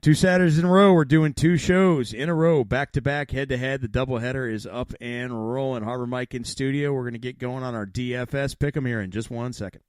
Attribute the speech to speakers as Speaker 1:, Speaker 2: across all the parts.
Speaker 1: 2 Saturdays in a row. We're doing 2 shows in a row, back-to-back, head-to-head. The doubleheader is up and rolling. Harbor Mike in studio. We're going to get going on our DFS pick'em here in just 1 second.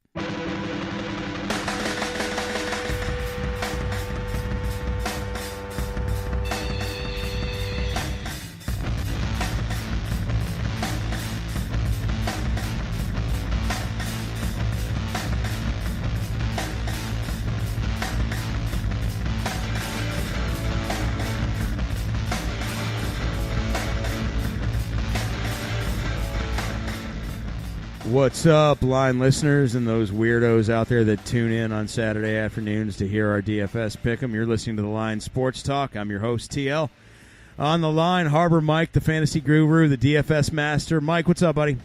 Speaker 1: What's up, line listeners and those weirdos out there that tune in on Saturday afternoons to hear our DFS pick'em? You're listening to the Line Sports Talk. I'm your host, TL. On the line, Harbor Mike, the fantasy guru, the DFS master. Mike, what's up, buddy?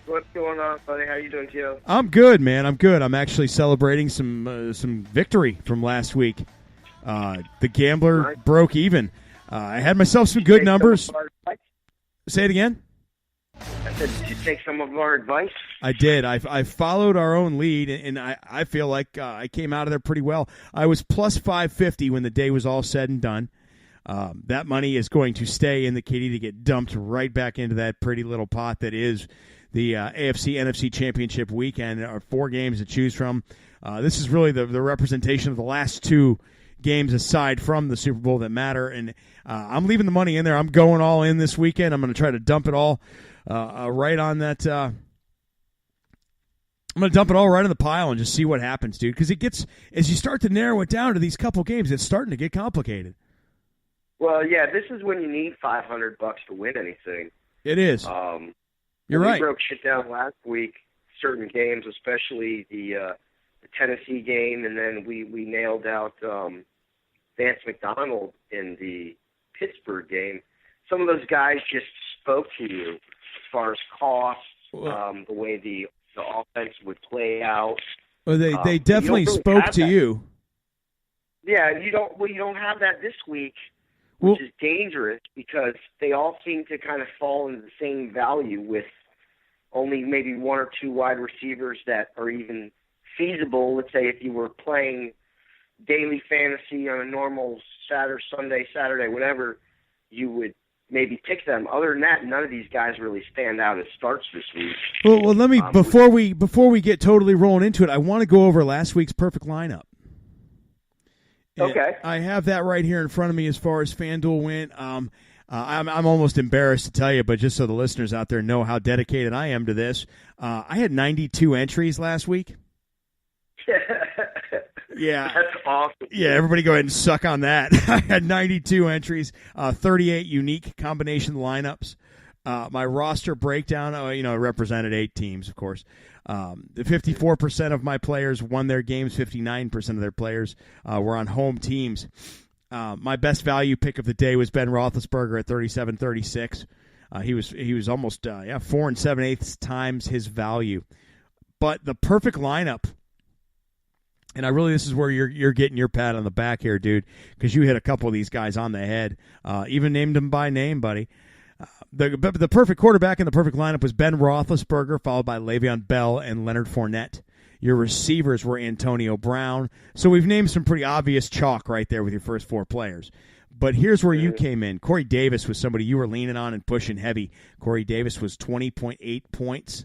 Speaker 2: What's going on, buddy? How you doing, TL?
Speaker 1: I'm good, man. I'm good. I'm actually celebrating some victory from last week. The gambler broke even. I had myself some good numbers. Say it again.
Speaker 2: I said, did you take some of our advice?
Speaker 1: I did. I followed our own lead, and I feel like I came out of there pretty well. I was plus 550 when the day was all said and done. That money is going to stay in the kitty to get dumped right back into that pretty little pot that is the AFC NFC Championship weekend. There are 4 games to choose from. This is really the representation of the last 2 games aside from the Super Bowl that matter, and I'm leaving the money in there. I'm going all in this weekend. I'm going to try to dump it all right on that. I'm going to dump it all right in the pile and just see what happens, dude. Because it gets, as you start to narrow it down to these couple games, it's starting to get complicated.
Speaker 2: Well, yeah, this is when you need $500 to win anything.
Speaker 1: It is. You're right.
Speaker 2: We broke shit down last week, certain games, especially the Tennessee game, and then we nailed out Vance McDonald in the Pittsburgh game. Some of those guys just spoke to you as far as costs, the way the offense would play out.
Speaker 1: Well, they definitely spoke to you.
Speaker 2: Yeah, you don't have that this week, which is dangerous because they all seem to kind of fall into the same value with only maybe 1 or 2 wide receivers that are even feasible. Let's say if you were playing daily fantasy on a normal Saturday, whatever, you would maybe pick them. Other than that, none of these guys really stand out as starts this week.
Speaker 1: Well, let me before we get totally rolling into it, I want to go over last week's perfect lineup. And
Speaker 2: okay,
Speaker 1: I have that right here in front of me as far as FanDuel went. I'm almost embarrassed to tell you, but just so the listeners out there know how dedicated I am to this, I had 92 entries last week. Yeah.
Speaker 2: That's awesome.
Speaker 1: Yeah, everybody go ahead and suck on that. I had 92 entries, 38 unique combination lineups. My roster breakdown, represented 8 teams, of course. 54% of my players won their games. 59% of their players were on home teams. My best value pick of the day was Ben Roethlisberger at 37-36. He was almost 4 7/8 times his value. But the perfect lineup. And this is where you're getting your pat on the back here, dude, because you hit a couple of these guys on the head, even named them by name, buddy. The perfect quarterback in the perfect lineup was Ben Roethlisberger, followed by Le'Veon Bell and Leonard Fournette. Your receivers were Antonio Brown. So we've named some pretty obvious chalk right there with your first 4 players. But here's where you came in. Corey Davis was somebody you were leaning on and pushing heavy. Corey Davis was 20.8 points.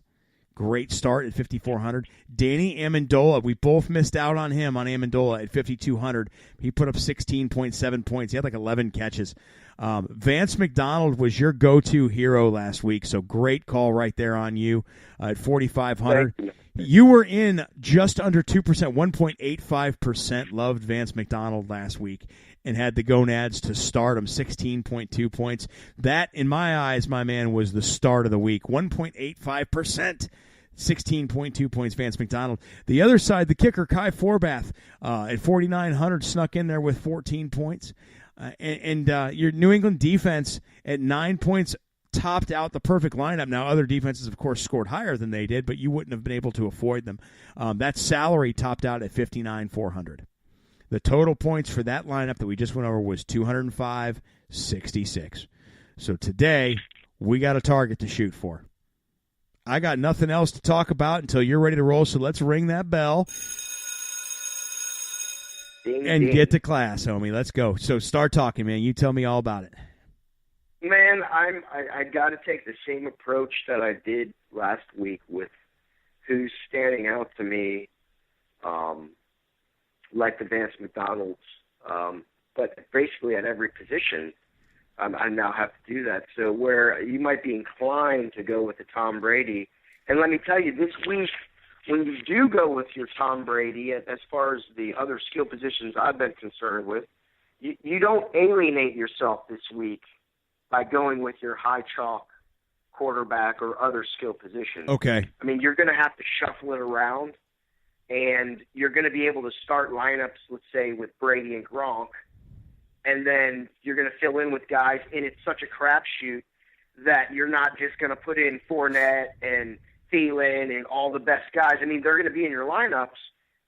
Speaker 1: Great start at 5,400. Danny Amendola, we both missed out on him on Amendola at 5,200. He put up 16.7 points. He had like 11 catches. Vance McDonald was your go-to hero last week, so great call right there on you at 4,500. You were in just under 2%, 1.85% loved Vance McDonald last week and had the gonads to start him, 16.2 points. That, in my eyes, my man, was the start of the week. 1.85%, 16.2 points, Vance McDonald. The other side, the kicker, Kai Forbath, at 4,900, snuck in there with 14 points. And your New England defense at 9 points topped out the perfect lineup. Now, other defenses, of course, scored higher than they did, but you wouldn't have been able to avoid them. That salary topped out at 59,400. The total points for that lineup that we just went over was 205.66. So today, we got a target to shoot for. I got nothing else to talk about until you're ready to roll, so let's ring that bell.
Speaker 2: Ding,
Speaker 1: and
Speaker 2: ding.
Speaker 1: get to class, homie. Let's go. So start talking, man. You tell me all about it.
Speaker 2: Man, I got to take the same approach that I did last week with who's standing out to me, like the Vance McDonald's. But basically at every position, I now have to do that. So where you might be inclined to go with the Tom Brady, and let me tell you, this week, when you do go with your Tom Brady, as far as the other skill positions I've been concerned with, you don't alienate yourself this week by going with your high chalk quarterback or other skill positions.
Speaker 1: Okay.
Speaker 2: I mean, you're going to have to shuffle it around, and you're going to be able to start lineups, let's say, with Brady and Gronk, and then you're going to fill in with guys, and it's such a crapshoot that you're not just going to put in Fournette and Thielen and all the best guys. I mean, they're going to be in your lineups,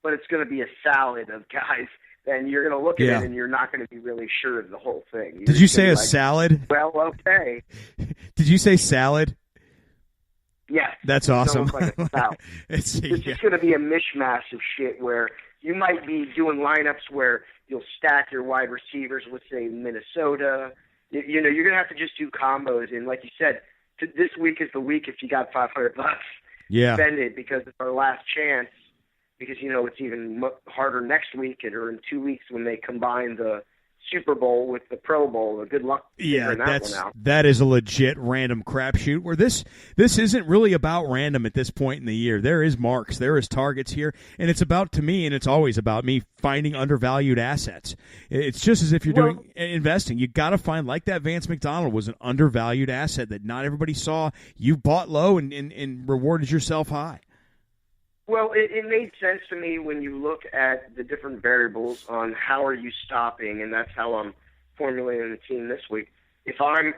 Speaker 2: but it's going to be a salad of guys, and you're going to look at it, and you're not going to be really sure of the whole thing.
Speaker 1: Did you say a salad?
Speaker 2: Well, okay.
Speaker 1: Did you say salad?
Speaker 2: Yes.
Speaker 1: That's awesome.
Speaker 2: Like a salad. It's just going to be a mishmash of shit where you might be doing lineups where you'll stack your wide receivers, let's say Minnesota. You know, you're going to have to just do combos. And like you said, this week is the week if you got $500, spend it because it's our last chance. Because, you know, it's even harder next week or in 2 weeks when they combine the Super Bowl with the Pro Bowl. Good luck figuring that one out.
Speaker 1: That is a legit random crapshoot where this isn't really about random at this point in the year. There is marks, there is targets here, and it's about, to me, and it's always about me, finding undervalued assets. It's just as if you're doing investing. You got to find, like that Vance McDonald was an undervalued asset that not everybody saw. You bought low and rewarded yourself high.
Speaker 2: Well, it made sense to me when you look at the different variables on how are you stopping, and that's how I'm formulating the team this week. If I'm,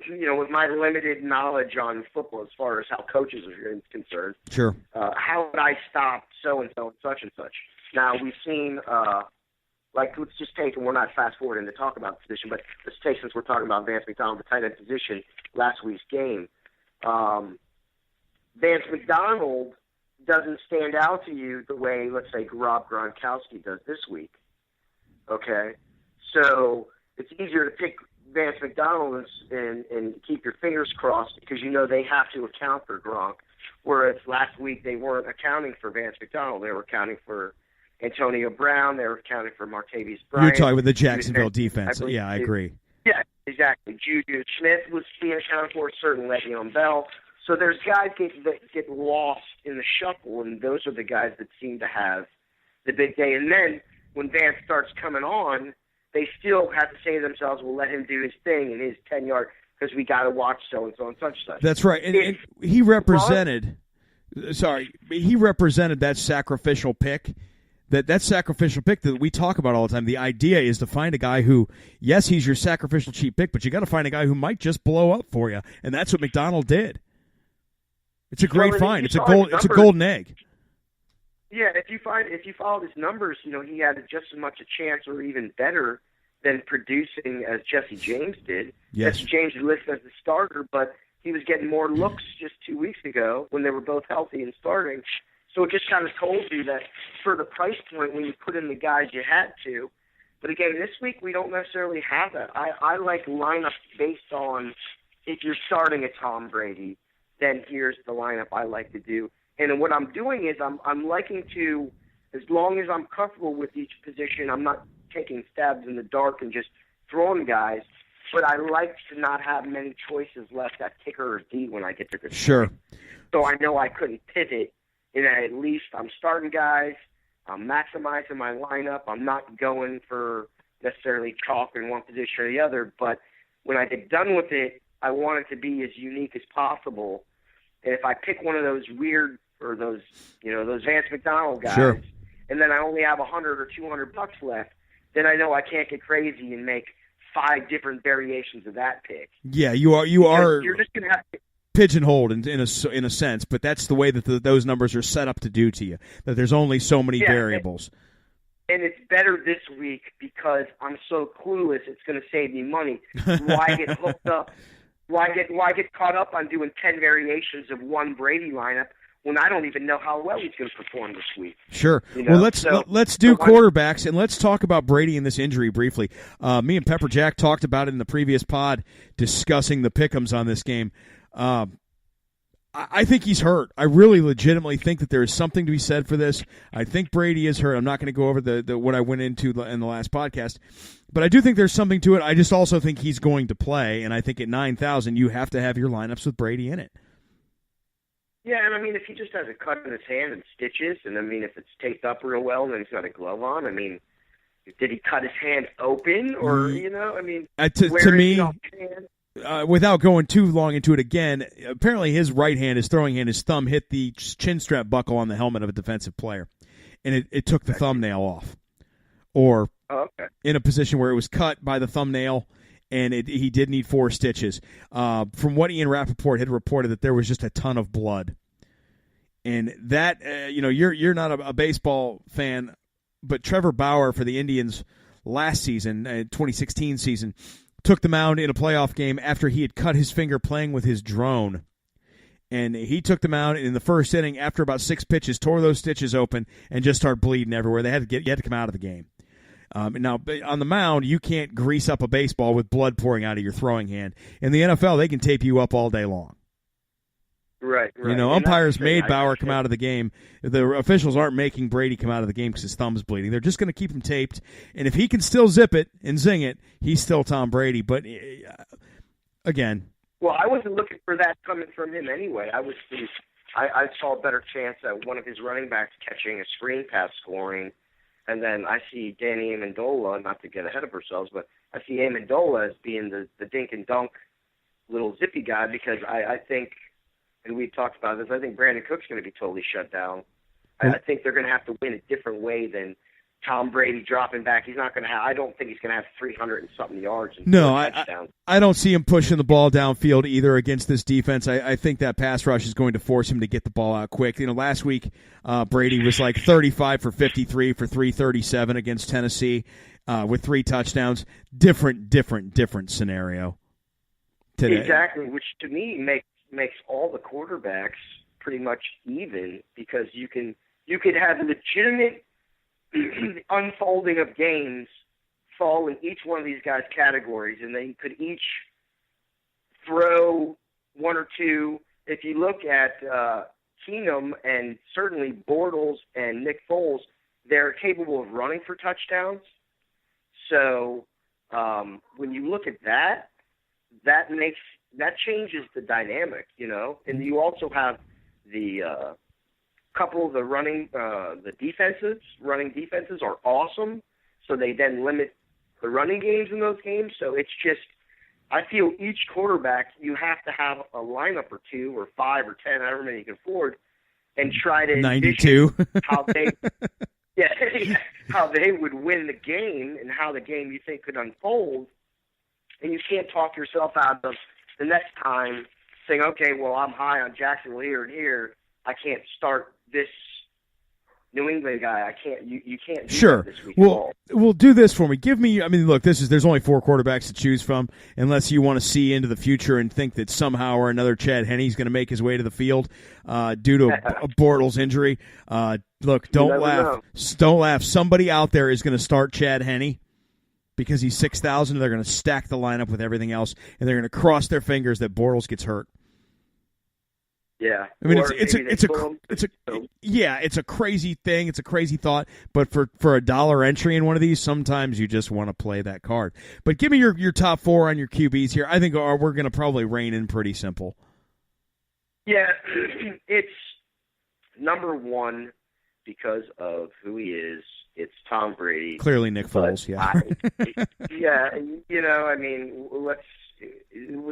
Speaker 2: you know, with my limited knowledge on football as far as how coaches are concerned,
Speaker 1: sure,
Speaker 2: how would I stop so-and-so and such and such? Now, we've seen, like, let's just take, and we're not fast-forwarding to talk about the position, but let's take, since we're talking about Vance McDonald, the tight end position, last week's game. Vance McDonald doesn't stand out to you the way, let's say, Rob Gronkowski does this week. Okay? So it's easier to pick Vance McDonald and keep your fingers crossed because you know they have to account for Gronk. Whereas last week they weren't accounting for Vance McDonald. They were accounting for Antonio Brown. They were accounting for Martavis Bryant.
Speaker 1: You're talking with the Jacksonville defense. I agree.
Speaker 2: Yeah, exactly. Juju Smith was being accounted for, certainly Le'Veon Bell. So there's guys that get lost in the shuffle, and those are the guys that seem to have the big day. And then when Vance starts coming on, they still have to say to themselves, "We'll let him do his thing in his 10-yard because we got to watch so-and-so and such."
Speaker 1: That's right. And he represented he represented that sacrificial pick. That sacrificial pick that we talk about all the time. The idea is to find a guy who, yes, he's your sacrificial cheap pick, but you got to find a guy who might just blow up for you, and that's what McDonald did. It's a great find. It's a golden egg.
Speaker 2: Yeah, if you followed his numbers, you know, he had just as much a chance or even better than producing as Jesse James did.
Speaker 1: Yes.
Speaker 2: Jesse James is listed as the starter, but he was getting more looks just 2 weeks ago when they were both healthy and starting. So it just kind of told you that for the price point when you put in the guys you had to. But again, this week we don't necessarily have that. I like lineups based on if you're starting a Tom Brady, then here's the lineup I like to do. And what I'm doing is I'm liking to, as long as I'm comfortable with each position, I'm not taking stabs in the dark and just throwing guys, but I like to not have many choices left at kicker or D when I get to this point. So I know I couldn't pivot, and at least I'm starting guys, I'm maximizing my lineup, I'm not going for necessarily chalk in one position or the other, but when I get done with it, I want it to be as unique as possible. And if I pick one of those weird or those Vance McDonald guys, and then I only have $100 or $200 left, then I know I can't get crazy and make 5 different variations of that pick.
Speaker 1: Yeah, you're
Speaker 2: just gonna have to
Speaker 1: pigeonholed in a sense, but that's the way that those numbers are set up to do to you. That there's only so many variables.
Speaker 2: And it's better this week because I'm so clueless. It's going to save me money. Why get hooked up? Why get caught up on doing 10 variations of one Brady lineup when I don't even know how well he's going to perform this week.
Speaker 1: Sure.
Speaker 2: You know?
Speaker 1: Well, let's do quarterbacks, and let's talk about Brady and this injury briefly. Me and Pepper Jack talked about it in the previous pod, discussing the pick'ems on this game. I think he's hurt. I really legitimately think that there is something to be said for this. I think Brady is hurt. I'm not going to go over the what I went into in the last podcast, but I do think there's something to it. I just also think he's going to play, and I think at 9,000 you have to have your lineups with Brady in it.
Speaker 2: Yeah, and I mean, if he just has a cut in his hand and stitches, and I mean, if it's taped up real well and then he's got a glove on, I mean, did he cut his hand open, or you know, I mean,
Speaker 1: to me. Without going too long into it again, apparently his right hand, his throwing hand, his thumb hit the chin strap buckle on the helmet of a defensive player, and it took the thumbnail off. Or in a position where it was cut by the thumbnail, and he did need 4 stitches. From what Ian Rappaport had reported, that there was just a ton of blood. And that, you're not a baseball fan, but Trevor Bauer for the Indians last season, 2016 season, took the mound in a playoff game after he had cut his finger playing with his drone. And he took the mound in the first inning after about 6 pitches, tore those stitches open, and just started bleeding everywhere. You had to come out of the game. Now, on the mound, you can't grease up a baseball with blood pouring out of your throwing hand. In the NFL, they can tape you up all day long.
Speaker 2: Right.
Speaker 1: Umpires made Bauer come out of the game. The officials aren't making Brady come out of the game because his thumb's bleeding. They're just going to keep him taped. And if he can still zip it and zing it, he's still Tom Brady. But, again.
Speaker 2: Well, I wasn't looking for that coming from him anyway. I saw a better chance at one of his running backs catching a screen pass scoring. And then I see Danny Amendola, not to get ahead of ourselves, but I see Amendola as being the dink and dunk little zippy guy, because I think, and we talked about this, I think Brandon Cook's going to be totally shut down. I think they're going to have to win a different way than Tom Brady dropping back. He's not going to have. I don't think he's going to have 300 and something yards. And
Speaker 1: I don't see him pushing the ball downfield either against this defense. I think that pass rush is going to force him to get the ball out quick. Last week Brady was like 35 for 53 for 337 against Tennessee with 3 touchdowns. Different scenario today.
Speaker 2: Exactly, which to me makes all the quarterbacks pretty much even, because you could have legitimate unfolding of games fall in each one of these guys' categories, and they could each throw 1 or 2. If you look at Keenum and certainly Bortles and Nick Foles, they're capable of running for touchdowns. So when you look at that changes the dynamic, And you also have the couple of the running defenses are awesome, so they then limit the running games in those games. So it's just, I feel each quarterback, you have to have a lineup or 2 or 5 or 10, however many you can afford, and try to
Speaker 1: 92
Speaker 2: how they how they would win the game and how the game you think could unfold. And you can't talk yourself out of the next time saying, okay, well, I'm high on Jacksonville here and here, I can't start this New England guy. I can't. You can't. Do
Speaker 1: sure.
Speaker 2: That this week
Speaker 1: We'll do this for me. Give me. I mean, look. There's only 4 quarterbacks to choose from, unless you want to see into the future and think that somehow or another Chad Henne's going to make his way to the field due to a Bortles injury. Look, don't laugh. Don't laugh. Somebody out there is going to start Chad Henne because he's 6,000. They're going to stack the lineup with everything else, and they're going to cross their fingers that Bortles gets hurt.
Speaker 2: Yeah,
Speaker 1: I mean it's a crazy thing. It's a crazy thought. But for $1 entry in one of these, sometimes you just want to play that card. But give me your top 4 on your QBs here. I think we're going to probably rein in pretty simple.
Speaker 2: Yeah, it's number 1 because of who he is. It's Tom Brady.
Speaker 1: Clearly, Nick Foles. Yeah.
Speaker 2: I mean,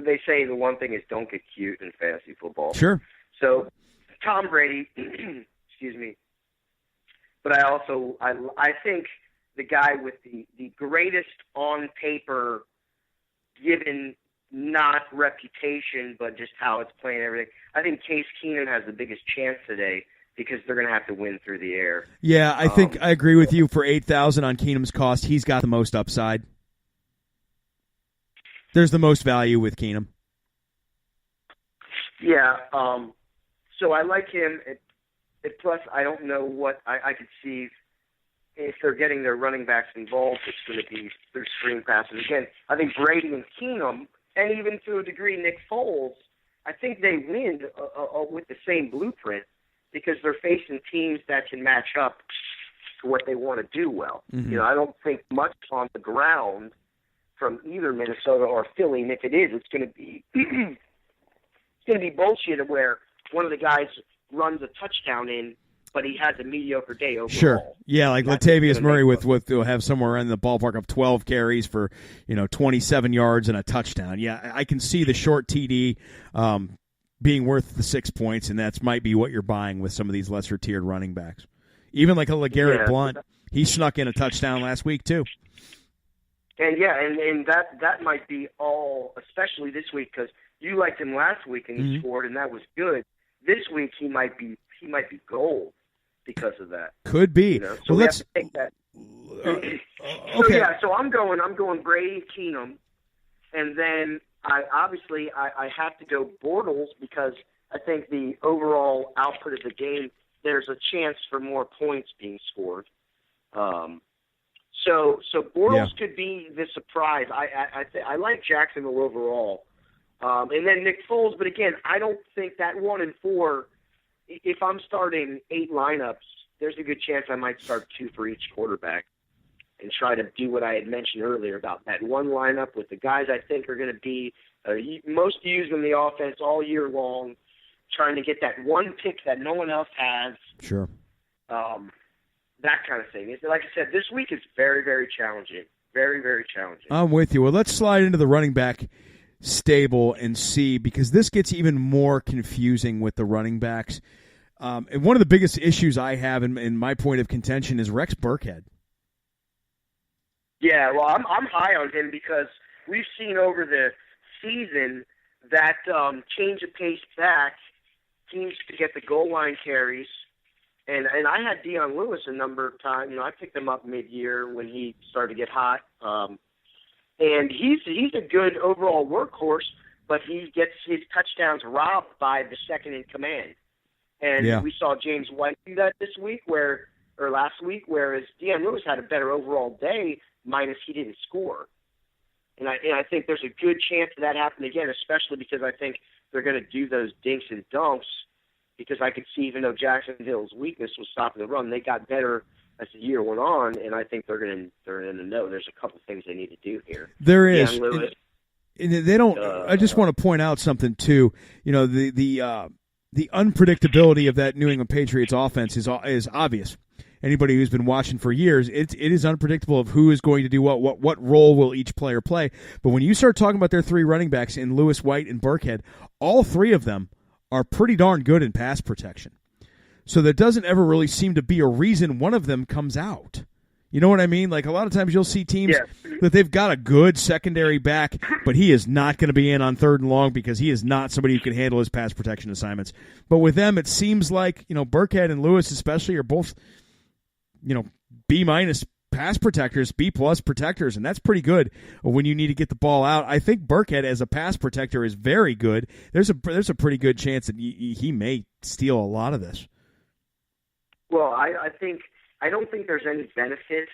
Speaker 2: they say the one thing is don't get cute in fantasy football.
Speaker 1: Sure.
Speaker 2: So, Tom Brady, excuse me, but I think the guy with the greatest on paper, given not reputation, but just how it's playing and everything, I think Case Keenum has the biggest chance today because they're going to have to win through the air.
Speaker 1: Yeah, I think I agree with you. For 8,000 on Keenum's cost, he's got the most upside. There's the most value with Keenum.
Speaker 2: Yeah, so I like him at Plus, I don't know what I could see if they're getting their running backs involved. It's going to be their screen passes again. I think Brady and Keenum, and even to a degree Nick Foles, I think they win with the same blueprint because they're facing teams that can match up to what they want to do well.
Speaker 1: Mm-hmm.
Speaker 2: I don't think much on the ground from either Minnesota or Philly, and if it is, it's going to be it's going to be bullshit where one of the guys runs a touchdown in, but he has a mediocre day overall.
Speaker 1: Sure. Yeah, like Latavius Murray will have somewhere in the ballpark of 12 carries for, 27 yards and a touchdown. Yeah, I can see the short TD being worth the 6 points, and that might be what you're buying with some of these lesser-tiered running backs. Even like a LeGarrette Blount, he snuck in a touchdown last week too.
Speaker 2: And and that might be all, especially this week, because you liked him last week and he scored, and that was good. This week he might be gold because of that.
Speaker 1: Could be.
Speaker 2: So
Speaker 1: well,
Speaker 2: let's take that.
Speaker 1: Okay.
Speaker 2: So I'm going Brady, Keenum, and then I have to go Bortles because I think the overall output of the game, there's a chance for more points being scored. So Bortles could be the surprise. I like Jacksonville overall. And then Nick Foles, but again, I don't think that 1 and 4, if I'm starting 8 lineups, there's a good chance I might start 2 for each quarterback and try to do what I had mentioned earlier about that one lineup with the guys I think are going to be most used in the offense all year long, trying to get that one pick that no one else has.
Speaker 1: Sure.
Speaker 2: That kind of thing. Like I said, this week is very, very challenging. Very, very challenging.
Speaker 1: I'm with you. Well, let's slide into the running back stable and see, because this gets even more confusing with the running backs. And one of the biggest issues I have in my point of contention is Rex Burkhead.
Speaker 2: Yeah, well, I'm high on him because we've seen over the season that change of pace back seems to get the goal line carries. And I had Dion Lewis a number of times. I picked him up mid-year when he started to get hot. And he's a good overall workhorse, but he gets his touchdowns robbed by the second in command. And we saw James White do that last week, whereas Dion Lewis had a better overall day, minus he didn't score. And I think there's a good chance of that happening again, especially because I think they're going to do those dinks and dunks, because I could see, even though Jacksonville's weakness was stopping the run, they got better as the year went on, and I think they're going to know there's a couple things they need to do here.
Speaker 1: There is. And they don't. I just want to point out something too. The unpredictability of that New England Patriots offense is obvious. Anybody who's been watching for years, it is unpredictable of who is going to do what role will each player play. But when you start talking about their 3 running backs in Lewis, White, and Burkhead, all 3 of them are pretty darn good in pass protection. So there doesn't ever really seem to be a reason one of them comes out. You know what I mean? Like, a lot of times you'll see teams that they've got a good secondary back, but he is not going to be in on 3rd and long because he is not somebody who can handle his pass protection assignments. But with them, it seems like, Burkhead and Lewis especially are both, B- pass protectors, B+ protectors, and that's pretty good when you need to get the ball out. I think Burkhead as a pass protector is very good. There's a pretty good chance that he may steal a lot of this.
Speaker 2: Well, I don't think there's any benefit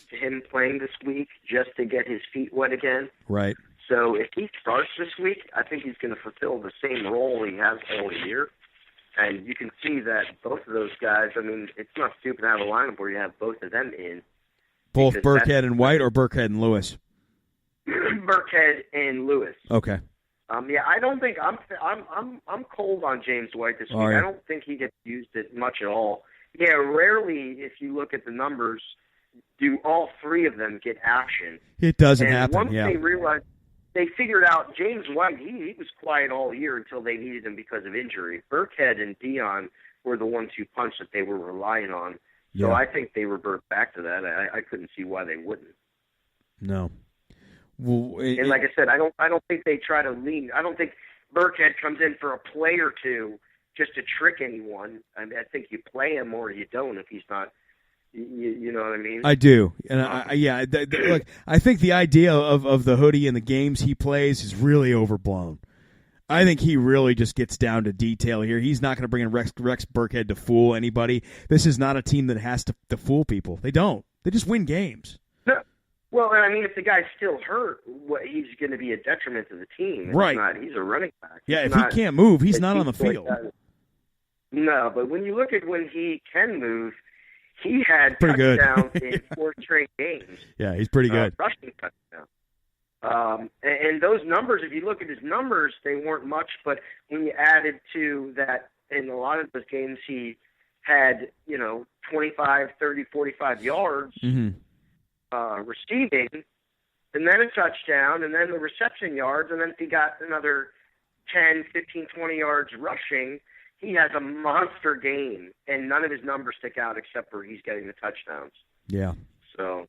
Speaker 2: to him playing this week just to get his feet wet again.
Speaker 1: Right.
Speaker 2: So if he starts this week, I think he's going to fulfill the same role he has all year. And you can see that both of those guys, it's not stupid to have a lineup where you have both of them in.
Speaker 1: Both Burkhead and White, or Burkhead and Lewis?
Speaker 2: Burkhead and Lewis.
Speaker 1: Okay.
Speaker 2: I don't think I'm cold on James White this week.
Speaker 1: Right.
Speaker 2: I don't think he gets used it much at all. Yeah, rarely, if you look at the numbers, do all 3 of them get action.
Speaker 1: It doesn't happen.
Speaker 2: Once they realized, they figured out James White, he was quiet all year until they needed him because of injury. Burkhead and Dion were the 1-2 punch that they were relying on. So I think they revert back to that. I couldn't see why they wouldn't.
Speaker 1: No. Well,
Speaker 2: and like I said, I don't think they try to lean. I don't think Burkhead comes in for a play or two just to trick anyone. I think you play him or you don't if he's not. You know what I mean?
Speaker 1: I do, and look, I think the idea of the hoodie and the games he plays is really overblown. I think he really just gets down to detail here. He's not going to bring in Rex Burkhead to fool anybody. This is not a team that has to fool people. They don't. They just win games.
Speaker 2: No. Well, I mean, if the guy's still hurt, he's going to be a detriment to the team.
Speaker 1: Right.
Speaker 2: He's a running back.
Speaker 1: Yeah, if he can't move, he's not on the field.
Speaker 2: No, but when you look at when he can move, he had
Speaker 1: pretty
Speaker 2: touchdowns in 4 straight games.
Speaker 1: Yeah, he's pretty good.
Speaker 2: Rushing touchdowns. And those numbers, if you look at his numbers, they weren't much, but when you added to that, in a lot of those games, he had, 25, 30, 45 yards receiving, and then a touchdown, and then the reception yards, and then if he got another 10, 15, 20 yards rushing, he has a monster game, and none of his numbers stick out except for he's getting the touchdowns.
Speaker 1: Yeah.
Speaker 2: So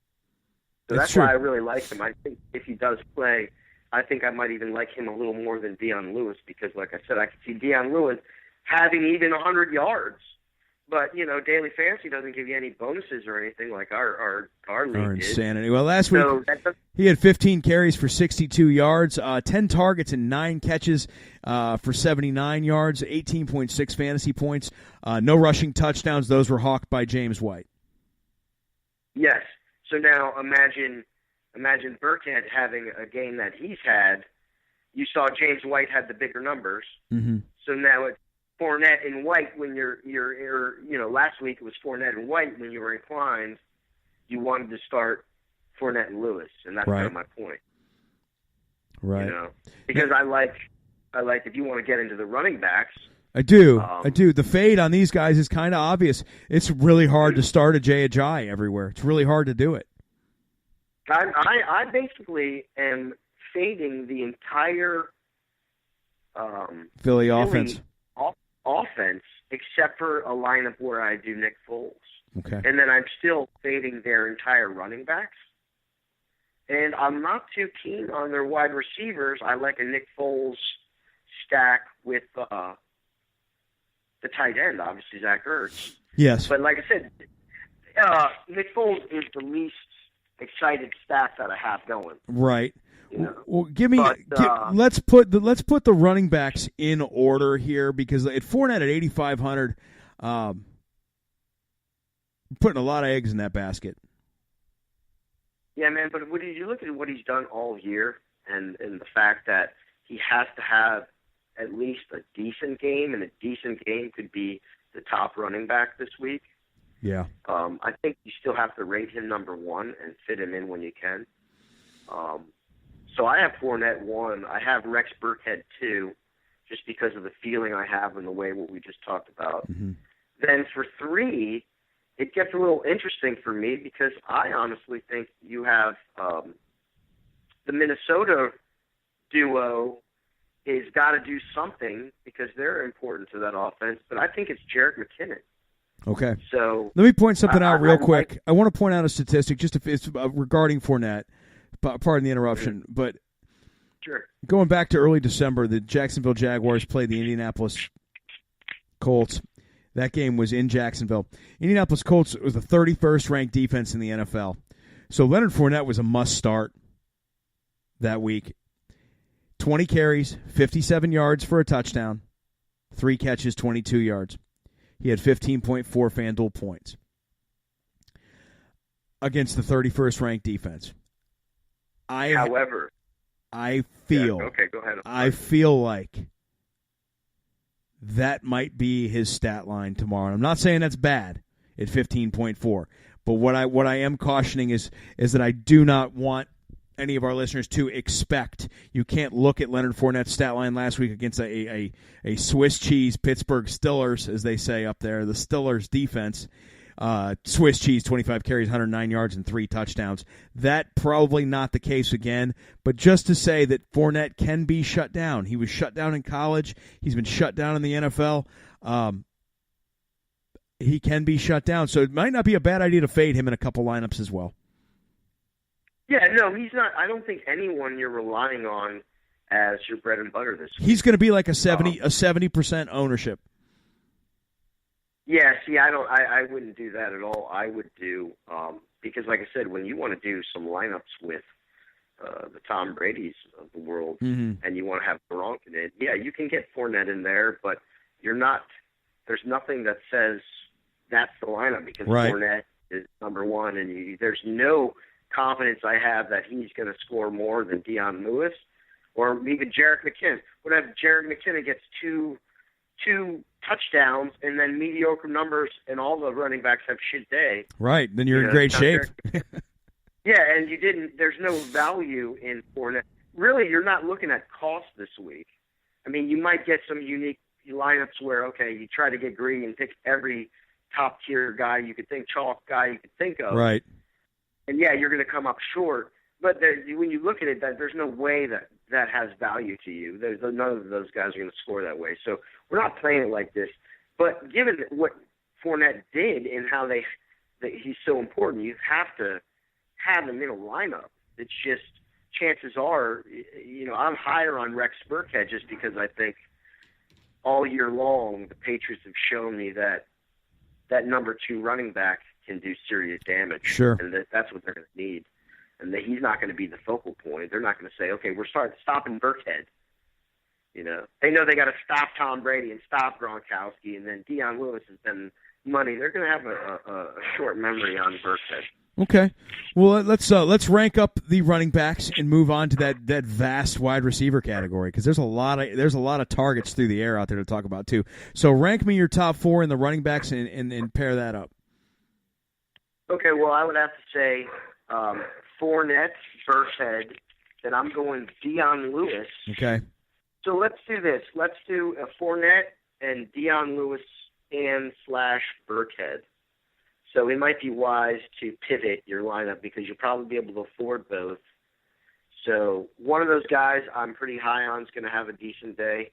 Speaker 2: that's why I really like him. I think if he does play, I think I might even like him a little more than Deion Lewis because, like I said, I could see Deion Lewis having even 100 yards. But, daily fantasy doesn't give you any bonuses or anything like our league did.
Speaker 1: Insanity. Well, last week he had 15 carries for 62 yards, 10 targets and 9 catches for 79 yards, 18.6 fantasy points. No rushing touchdowns. Those were hawked by James White.
Speaker 2: Yes. So now imagine Burkhead having a game that he's had. You saw James White had the bigger numbers.
Speaker 1: Mm-hmm.
Speaker 2: So now it's Fournette and White when you're last week it was Fournette and White when you were inclined. You wanted to start Fournette and Lewis, and that's kind of my point.
Speaker 1: Right.
Speaker 2: Because I like if you want to get into the running backs.
Speaker 1: I do. The fade on these guys is kind of obvious. It's really hard to start a Jay Ajayi everywhere. It's really hard to do it.
Speaker 2: I basically am fading the entire
Speaker 1: Philly offense.
Speaker 2: Offense, except for a lineup where I do Nick Foles.
Speaker 1: Okay.
Speaker 2: And then I'm still fading their entire running backs. And I'm not too keen on their wide receivers. I like a Nick Foles stack with the tight end, obviously, Zach Ertz.
Speaker 1: Yes.
Speaker 2: But like I said, Nick Foles is the least excited stack that I have going.
Speaker 1: Right. Well, let's put the running backs in order here because at Fournette at 8,500, putting a lot of eggs in that basket.
Speaker 2: Yeah, man. But when you look at what he's done all year, and the fact that he has to have at least a decent game, and a decent game could be the top running back this week.
Speaker 1: Yeah.
Speaker 2: I think you still have to rate him number 1 and fit him in when you can. So I have Fournette 1. I have Rex Burkhead 2, just because of the feeling I have and the way what we just talked about.
Speaker 1: Mm-hmm.
Speaker 2: Then for 3, it gets a little interesting for me because I honestly think you have the Minnesota duo is got to do something because they're important to that offense. But I think it's Jerick McKinnon.
Speaker 1: Okay.
Speaker 2: So
Speaker 1: let me point something out real quick. I want to point out a statistic just if it's regarding Fournette. Pardon the interruption, but
Speaker 2: sure.
Speaker 1: Going back to early December, the Jacksonville Jaguars played the Indianapolis Colts. That game was in Jacksonville. Indianapolis Colts was the 31st ranked defense in the NFL. So Leonard Fournette was a must start that week. 20 carries, 57 yards for a touchdown, 3 catches, 22 yards. He had 15.4 FanDuel points against the 31st ranked defense.
Speaker 2: However,
Speaker 1: I feel
Speaker 2: go ahead.
Speaker 1: I feel like that might be his stat line tomorrow. And I'm not saying that's bad at 15.4, but what I am cautioning is that I do not want any of our listeners to expect. You can't look at Leonard Fournette's stat line last week against a Swiss cheese Pittsburgh Steelers, as they say up there, the Steelers defense. Swiss cheese, 25 carries, 109 yards, and 3 touchdowns. That probably not the case again, but just to say that Fournette can be shut down. He was shut down in college. He's been shut down in the NFL. He can be shut down, so it might not be a bad idea to fade him in a couple lineups as well.
Speaker 2: Yeah, no, he's not. I don't think anyone you're relying on as your bread and butter this week.
Speaker 1: He's going to be like a 70% ownership.
Speaker 2: Yeah, see, I wouldn't do that at all. I would do because, like I said, when you want to do some lineups with the Tom Brady's of the world,
Speaker 1: mm-hmm.
Speaker 2: and you want to have Gronk in it, yeah, you can get Fournette in there, but you're not. There's nothing that says that's the lineup because
Speaker 1: right.
Speaker 2: Fournette is number one, and there's no confidence I have that he's going to score more than Deion Lewis or even Jerick McKinnon. What if Jerick McKinnon gets two touchdowns and then mediocre numbers and all the running backs have shit day?
Speaker 1: Right, then you're in great shape.
Speaker 2: Yeah, and there's no value in Fournette. Really, you're not looking at cost this week. I mean, you might get some unique lineups where, okay, you try to get greedy and pick every top-tier guy you could think, chalk guy you could think of.
Speaker 1: Right.
Speaker 2: And, yeah, you're going to come up short. But when you look at it, there's no way that has value to you. None of those guys are going to score that way. So we're not playing it like this. But given what Fournette did and how he's so important, you have to have him in a lineup. It's just chances are, I'm higher on Rex Burkhead just because I think all year long the Patriots have shown me that number 2 running back can do serious damage.
Speaker 1: Sure.
Speaker 2: And that's what they're going to need. And that he's not going to be the focal point. They're not going to say, okay, we're stopping Burkhead. They know they got to stop Tom Brady and stop Gronkowski, and then Deion Lewis has been money. They're going to have a short memory on Burkhead.
Speaker 1: Okay, well let's rank up the running backs and move on to that vast wide receiver category because there's a lot of targets through the air out there to talk about too. So rank me your top 4 in the running backs and pair that up.
Speaker 2: Okay, well I would have to say Fournette, Burkhead, then I'm going Deion Lewis.
Speaker 1: Okay.
Speaker 2: So let's do this. Let's do a Fournette and Deion Lewis and / Burkhead. So it might be wise to pivot your lineup because you'll probably be able to afford both. So one of those guys I'm pretty high on is going to have a decent day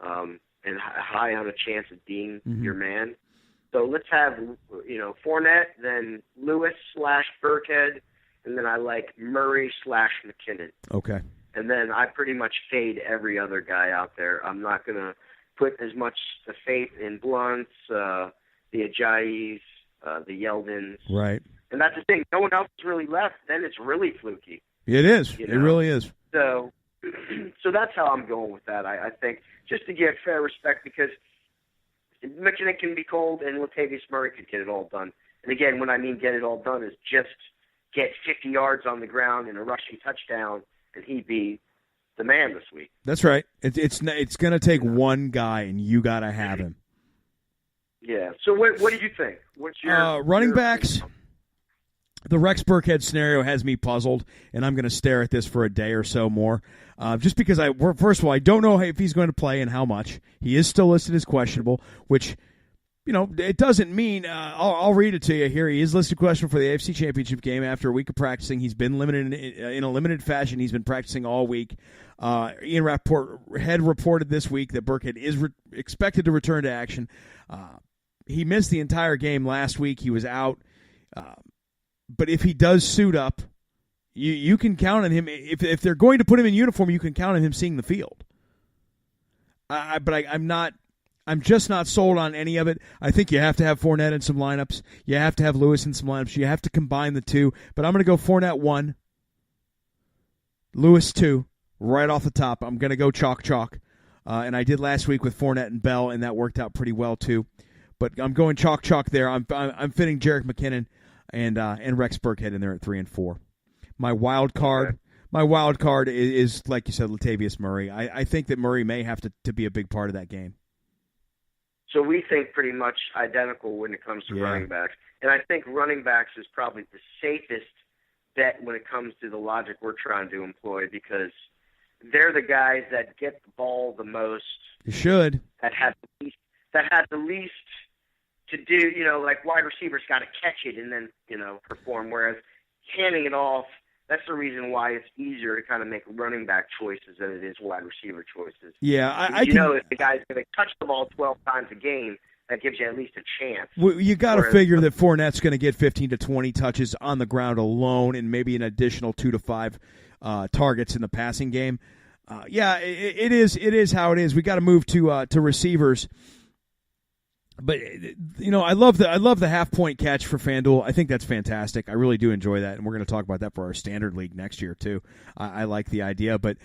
Speaker 2: and high on a chance of being your man. So let's have, Fournette, then Lewis / Burkhead, and then I like Murray / McKinnon.
Speaker 1: Okay.
Speaker 2: And then I pretty much fade every other guy out there. I'm not going to put as much faith in Blunts, the Ajayis, the Yeldons.
Speaker 1: Right.
Speaker 2: And that's the thing. No one else is really left. Then it's really fluky.
Speaker 1: It is. It really is.
Speaker 2: So that's how I'm going with that. I think just to give fair respect because McKinnon can be cold and Latavius Murray could get it all done. And again, when I mean get it all done is just get 50 yards on the ground and a rushing touchdown and he'd be the man this week.
Speaker 1: That's right. It's going to take one guy and you got to have him.
Speaker 2: Yeah. So what do you think? What's your
Speaker 1: running backs? The Rex Burkhead scenario has me puzzled, and I'm going to stare at this for a day or so more. Just because first of all, I don't know if he's going to play and how much. He is still listed as questionable, which it doesn't mean. I'll read it to you here. He is listed questionable for the AFC Championship game after a week of practicing. He's been limited in a limited fashion. He's been practicing all week. Ian Rappaport had reported this week that Burkhead is expected to return to action. He missed the entire game last week. He was out. But if he does suit up, you can count on him. If they're going to put him in uniform, you can count on him seeing the field. I'm just not sold on any of it. I think you have to have Fournette in some lineups. You have to have Lewis in some lineups. You have to combine the two. But I'm going to go Fournette 1, Lewis 2, right off the top. I'm going to go chalk. And I did last week with Fournette and Bell, and that worked out pretty well too. But I'm going chalk there. I'm fitting Jerick McKinnon and Rex Burkhead in there at 3 and 4. My wild card is like you said, Latavius Murray. I think that Murray may have to be a big part of that game.
Speaker 2: So we think pretty much identical when it comes to running backs. And I think running backs is probably the safest bet when it comes to the logic we're trying to employ because they're the guys that get the ball the most.
Speaker 1: You should.
Speaker 2: That have the least to do, like wide receivers got to catch it and then, perform. Whereas handing it off, that's the reason why it's easier to kind of make running back choices than it is wide receiver choices.
Speaker 1: Yeah,
Speaker 2: if the guy's going to touch the ball 12 times a game, that gives you at least a chance.
Speaker 1: Well, you got to figure that Fournette's going to get 15 to 20 touches on the ground alone and maybe an additional 2 to 5 targets in the passing game. It is how it is. We got to move to receivers. But I love the half-point catch for FanDuel. I think that's fantastic. I really do enjoy that, and we're going to talk about that for our standard league next year too. I like the idea, but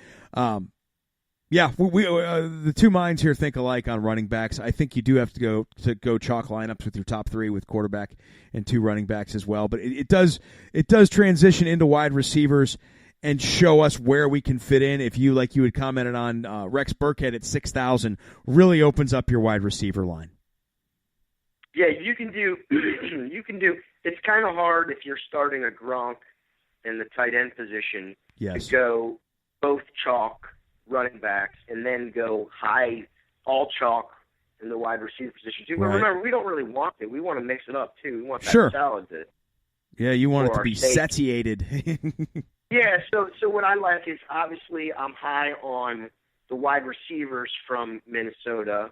Speaker 1: yeah, we the two minds here think alike on running backs. I think you do have to go chalk lineups with your top three with quarterback and two running backs as well. But it does transition into wide receivers and show us where we can fit in. If you had commented on Rex Burkhead at 6,000, really opens up your wide receiver line.
Speaker 2: Yeah, you can do. It's kind of hard if you're starting a Gronk in the tight end position to go both chalk running backs and then go high all chalk in the wide receiver position too. But remember, we don't really want it. We want to mix it up too. We want that salad to.
Speaker 1: Yeah, you want it to be satiated.
Speaker 2: Yeah. So what I like is obviously I'm high on the wide receivers from Minnesota.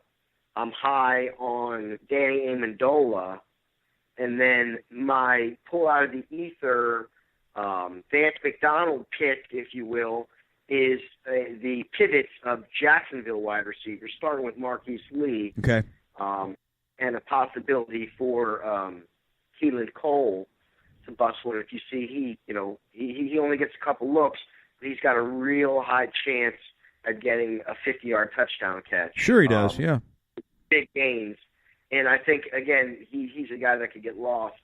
Speaker 2: I'm high on Danny Amendola, and then my pull out of the ether Vance McDonald pick, if you will, is the pivots of Jacksonville wide receivers, starting with Marquise Lee, and a possibility for Keelan Cole to bust one. If you see he only gets a couple looks, but he's got a real high chance at getting a 50-yard touchdown catch.
Speaker 1: Sure, he does. Yeah.
Speaker 2: Big gains, and I think again he's a guy that could get lost.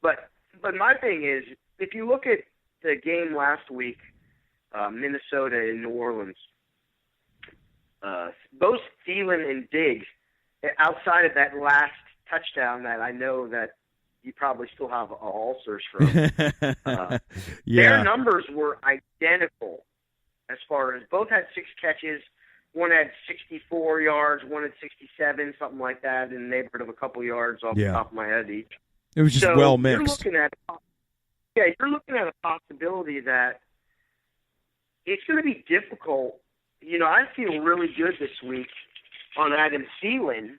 Speaker 2: But my thing is, if you look at the game last week, Minnesota and New Orleans, both Thielen and Diggs, outside of that last touchdown that I know that you probably still have ulcers from, their numbers were identical as far as both had 6 catches. One had 64 yards, one had 67, something like that, in the neighborhood of a couple yards off the top of my head each.
Speaker 1: It was just well mixed.
Speaker 2: You're looking at a possibility that it's going to be difficult. I feel really good this week on Adam Thielen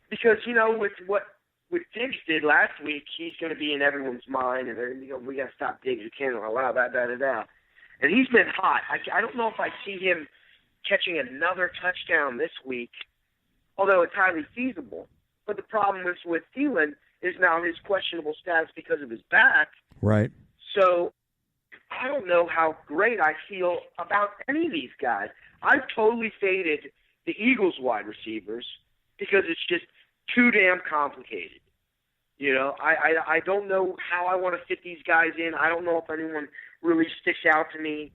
Speaker 2: because, with what Diggs did last week, he's going to be in everyone's mind, and we got to stop Diggs. We can't allow that, And he's been hot. I don't know if I see him catching another touchdown this week, although it's highly feasible. But the problem is with Thielen is now his questionable status because of his back.
Speaker 1: Right.
Speaker 2: So I don't know how great I feel about any of these guys. I've totally faded the Eagles wide receivers because it's just too damn complicated. I don't know how I want to fit these guys in. I don't know if anyone really sticks out to me.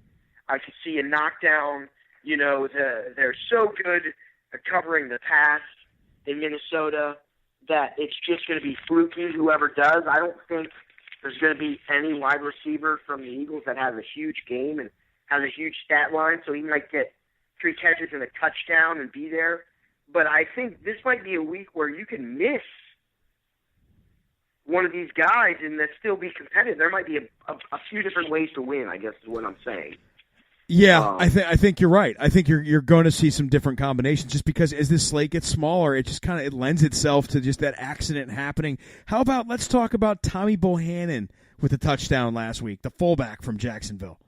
Speaker 2: I could see a knockdown. They're so good at covering the pass in Minnesota that it's just going to be fluky, whoever does. I don't think there's going to be any wide receiver from the Eagles that has a huge game and has a huge stat line, so he might get 3 catches and a touchdown and be there. But I think this might be a week where you can miss one of these guys and then still be competitive. There might be a few different ways to win, I guess is what I'm saying.
Speaker 1: Yeah, I think you're right. I think you're going to see some different combinations just because as this slate gets smaller, it just it lends itself to just that accident happening. How about let's talk about Tommy Bohannon with a touchdown last week, the fullback from Jacksonville.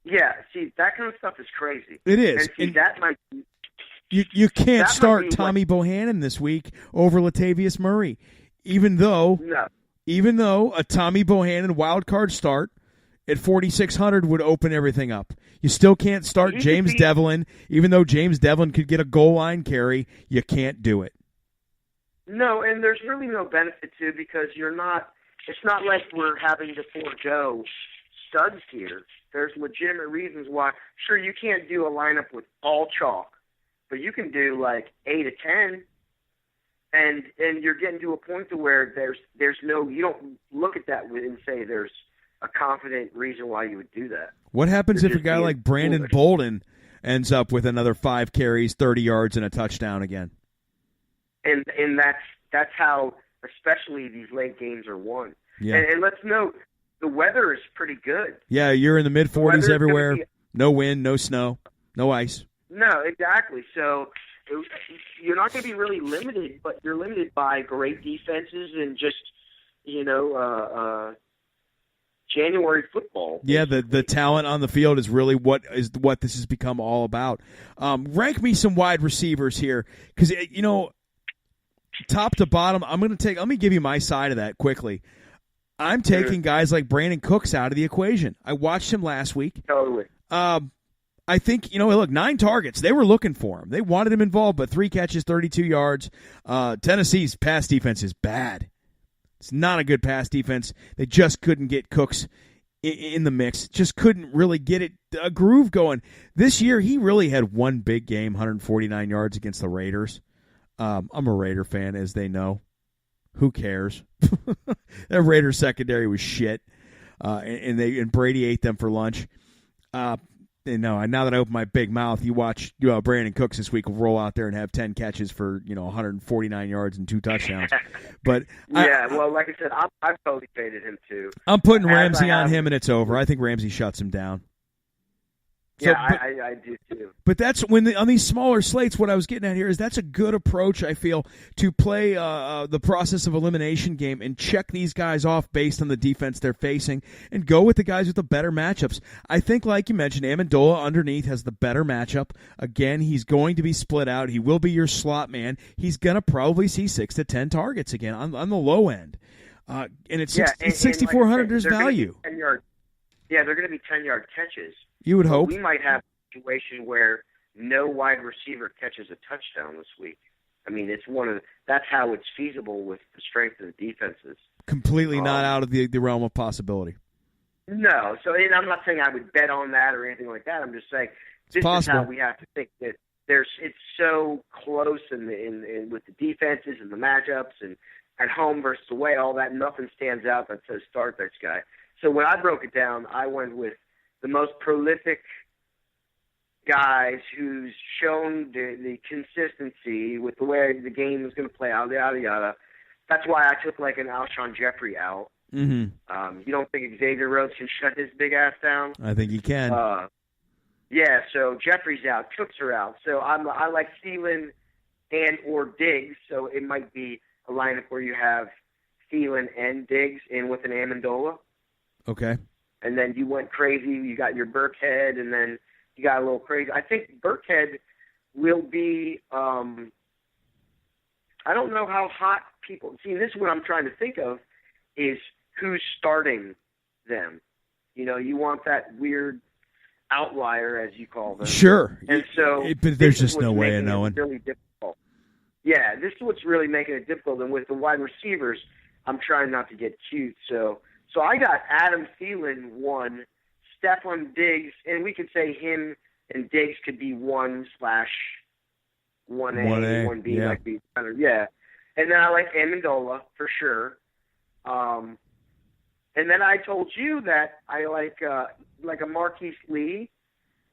Speaker 2: Yeah, see, that kind of stuff is crazy.
Speaker 1: It is.
Speaker 2: And see, that might be,
Speaker 1: you can't start Tommy Bohannon this week over Latavius Murray, even though a Tommy Bohannon wild card start at 4,600 would open everything up. You still can't start James Devlin, even though James Devlin could get a goal line carry. You can't do it.
Speaker 2: No, and there's really no benefit to it because it's not like we're having to forego studs here. There's legitimate reasons why. Sure, you can't do a lineup with all chalk, but you can do like 8 of 10, and you're getting to a point to where there's no, you don't look at that and say there's a confident reason why you would do that.
Speaker 1: What happens if a guy like Brandon Bolden ends up with another 5 carries, 30 yards, and a touchdown again?
Speaker 2: And that's how, especially these late games are won.
Speaker 1: Yeah.
Speaker 2: And let's note, the weather is pretty good.
Speaker 1: Yeah, you're in the mid-40s everywhere. No wind, no snow, no ice.
Speaker 2: No, exactly. So you're not going to be really limited, but you're limited by great defenses and just, January football.
Speaker 1: Yeah, the talent on the field is really what this has become all about. Rank me some wide receivers here because, top to bottom, let me give you my side of that quickly. I'm taking guys like Brandon Cooks out of the equation. I watched him last week.
Speaker 2: Totally.
Speaker 1: I think, look, 9 targets. They were looking for him. They wanted him involved, but 3 catches, 32 yards. Tennessee's pass defense is bad. It's not a good pass defense. They just couldn't get Cooks in the mix. Just couldn't really get a groove going. This year, he really had one big game, 149 yards against the Raiders. I'm a Raider fan, as they know. Who cares? That Raiders secondary was shit, and Brady ate them for lunch. Now that I open my big mouth, you watch Brandon Cooks this week will roll out there and have 10 catches for 149 yards and 2 touchdowns. But
Speaker 2: well, like I said, I've totally faded him too.
Speaker 1: I'm putting Ramsey on him, and it's over. I think Ramsey shuts him down.
Speaker 2: I do too.
Speaker 1: But that's on these smaller slates, what I was getting at here is that's a good approach, I feel, to play the process of elimination game and check these guys off based on the defense they're facing and go with the guys with the better matchups. I think, like you mentioned, Amendola underneath has the better matchup. Again, he's going to be split out. He will be your slot man. He's going to probably see 6 to 10 targets again on the low end. And it's 6,400, there's value.
Speaker 2: They're going to be 10-yard catches.
Speaker 1: You would hope.
Speaker 2: We might have a situation where no wide receiver catches a touchdown this week. I mean, that's how it's feasible with the strength of the defenses.
Speaker 1: Completely not out of the realm of possibility.
Speaker 2: No. So, and I'm not saying I would bet on that or anything like that. I'm just saying this is how we have to think that it's so close in with the defenses and the matchups and at home versus away, all that. Nothing stands out that says start this guy. So when I broke it down, I went with the most prolific guys who's shown the consistency with the way the game is going to play out, yada, yada. That's why I took like an Alshon Jeffrey out.
Speaker 1: Mm-hmm.
Speaker 2: You don't think Xavier Rhodes can shut his big ass down?
Speaker 1: I think he can.
Speaker 2: So Jeffrey's out. Cooks are out. So I like Thielen and or Diggs. So it might be a lineup where you have Thielen and Diggs in with an Amendola.
Speaker 1: Okay.
Speaker 2: And then you went crazy. You got your Burkhead, and then you got a little crazy. I think Burkhead will be I don't know how hot people – see, this is what I'm trying to think of is who's starting them. You want that weird outlier, as you call them.
Speaker 1: Sure.
Speaker 2: And so
Speaker 1: but there's just no way of knowing.
Speaker 2: Really difficult. Yeah, this is what's really making it difficult. And with the wide receivers, I'm trying not to get cute, so I got Adam Thielen 1, Stephon Diggs, and we could say him and Diggs could be 1/1A, 1B,
Speaker 1: yeah.
Speaker 2: like the yeah. And then I like Amendola for sure. And then I told you that I like a Marquise Lee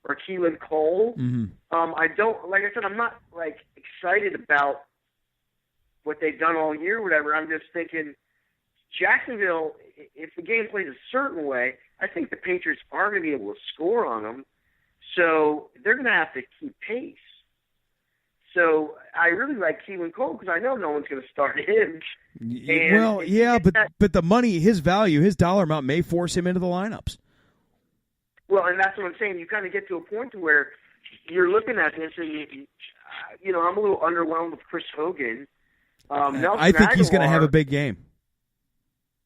Speaker 2: or Keelan Cole.
Speaker 1: Mm-hmm.
Speaker 2: I don't, like I said, I'm not like excited about what they've done all year or whatever. I'm just thinking Jacksonville, if the game plays a certain way, I think the Patriots are going to be able to score on them. So they're going to have to keep pace. So I really like Keelan Cole because I know no one's going to start him. But the money, his value, his dollar amount may force him into the lineups. Well, and that's what I'm saying. You kind of get to a point where you're looking at this and, I'm a little underwhelmed with Chris Hogan.
Speaker 1: I think he's going to have a big game.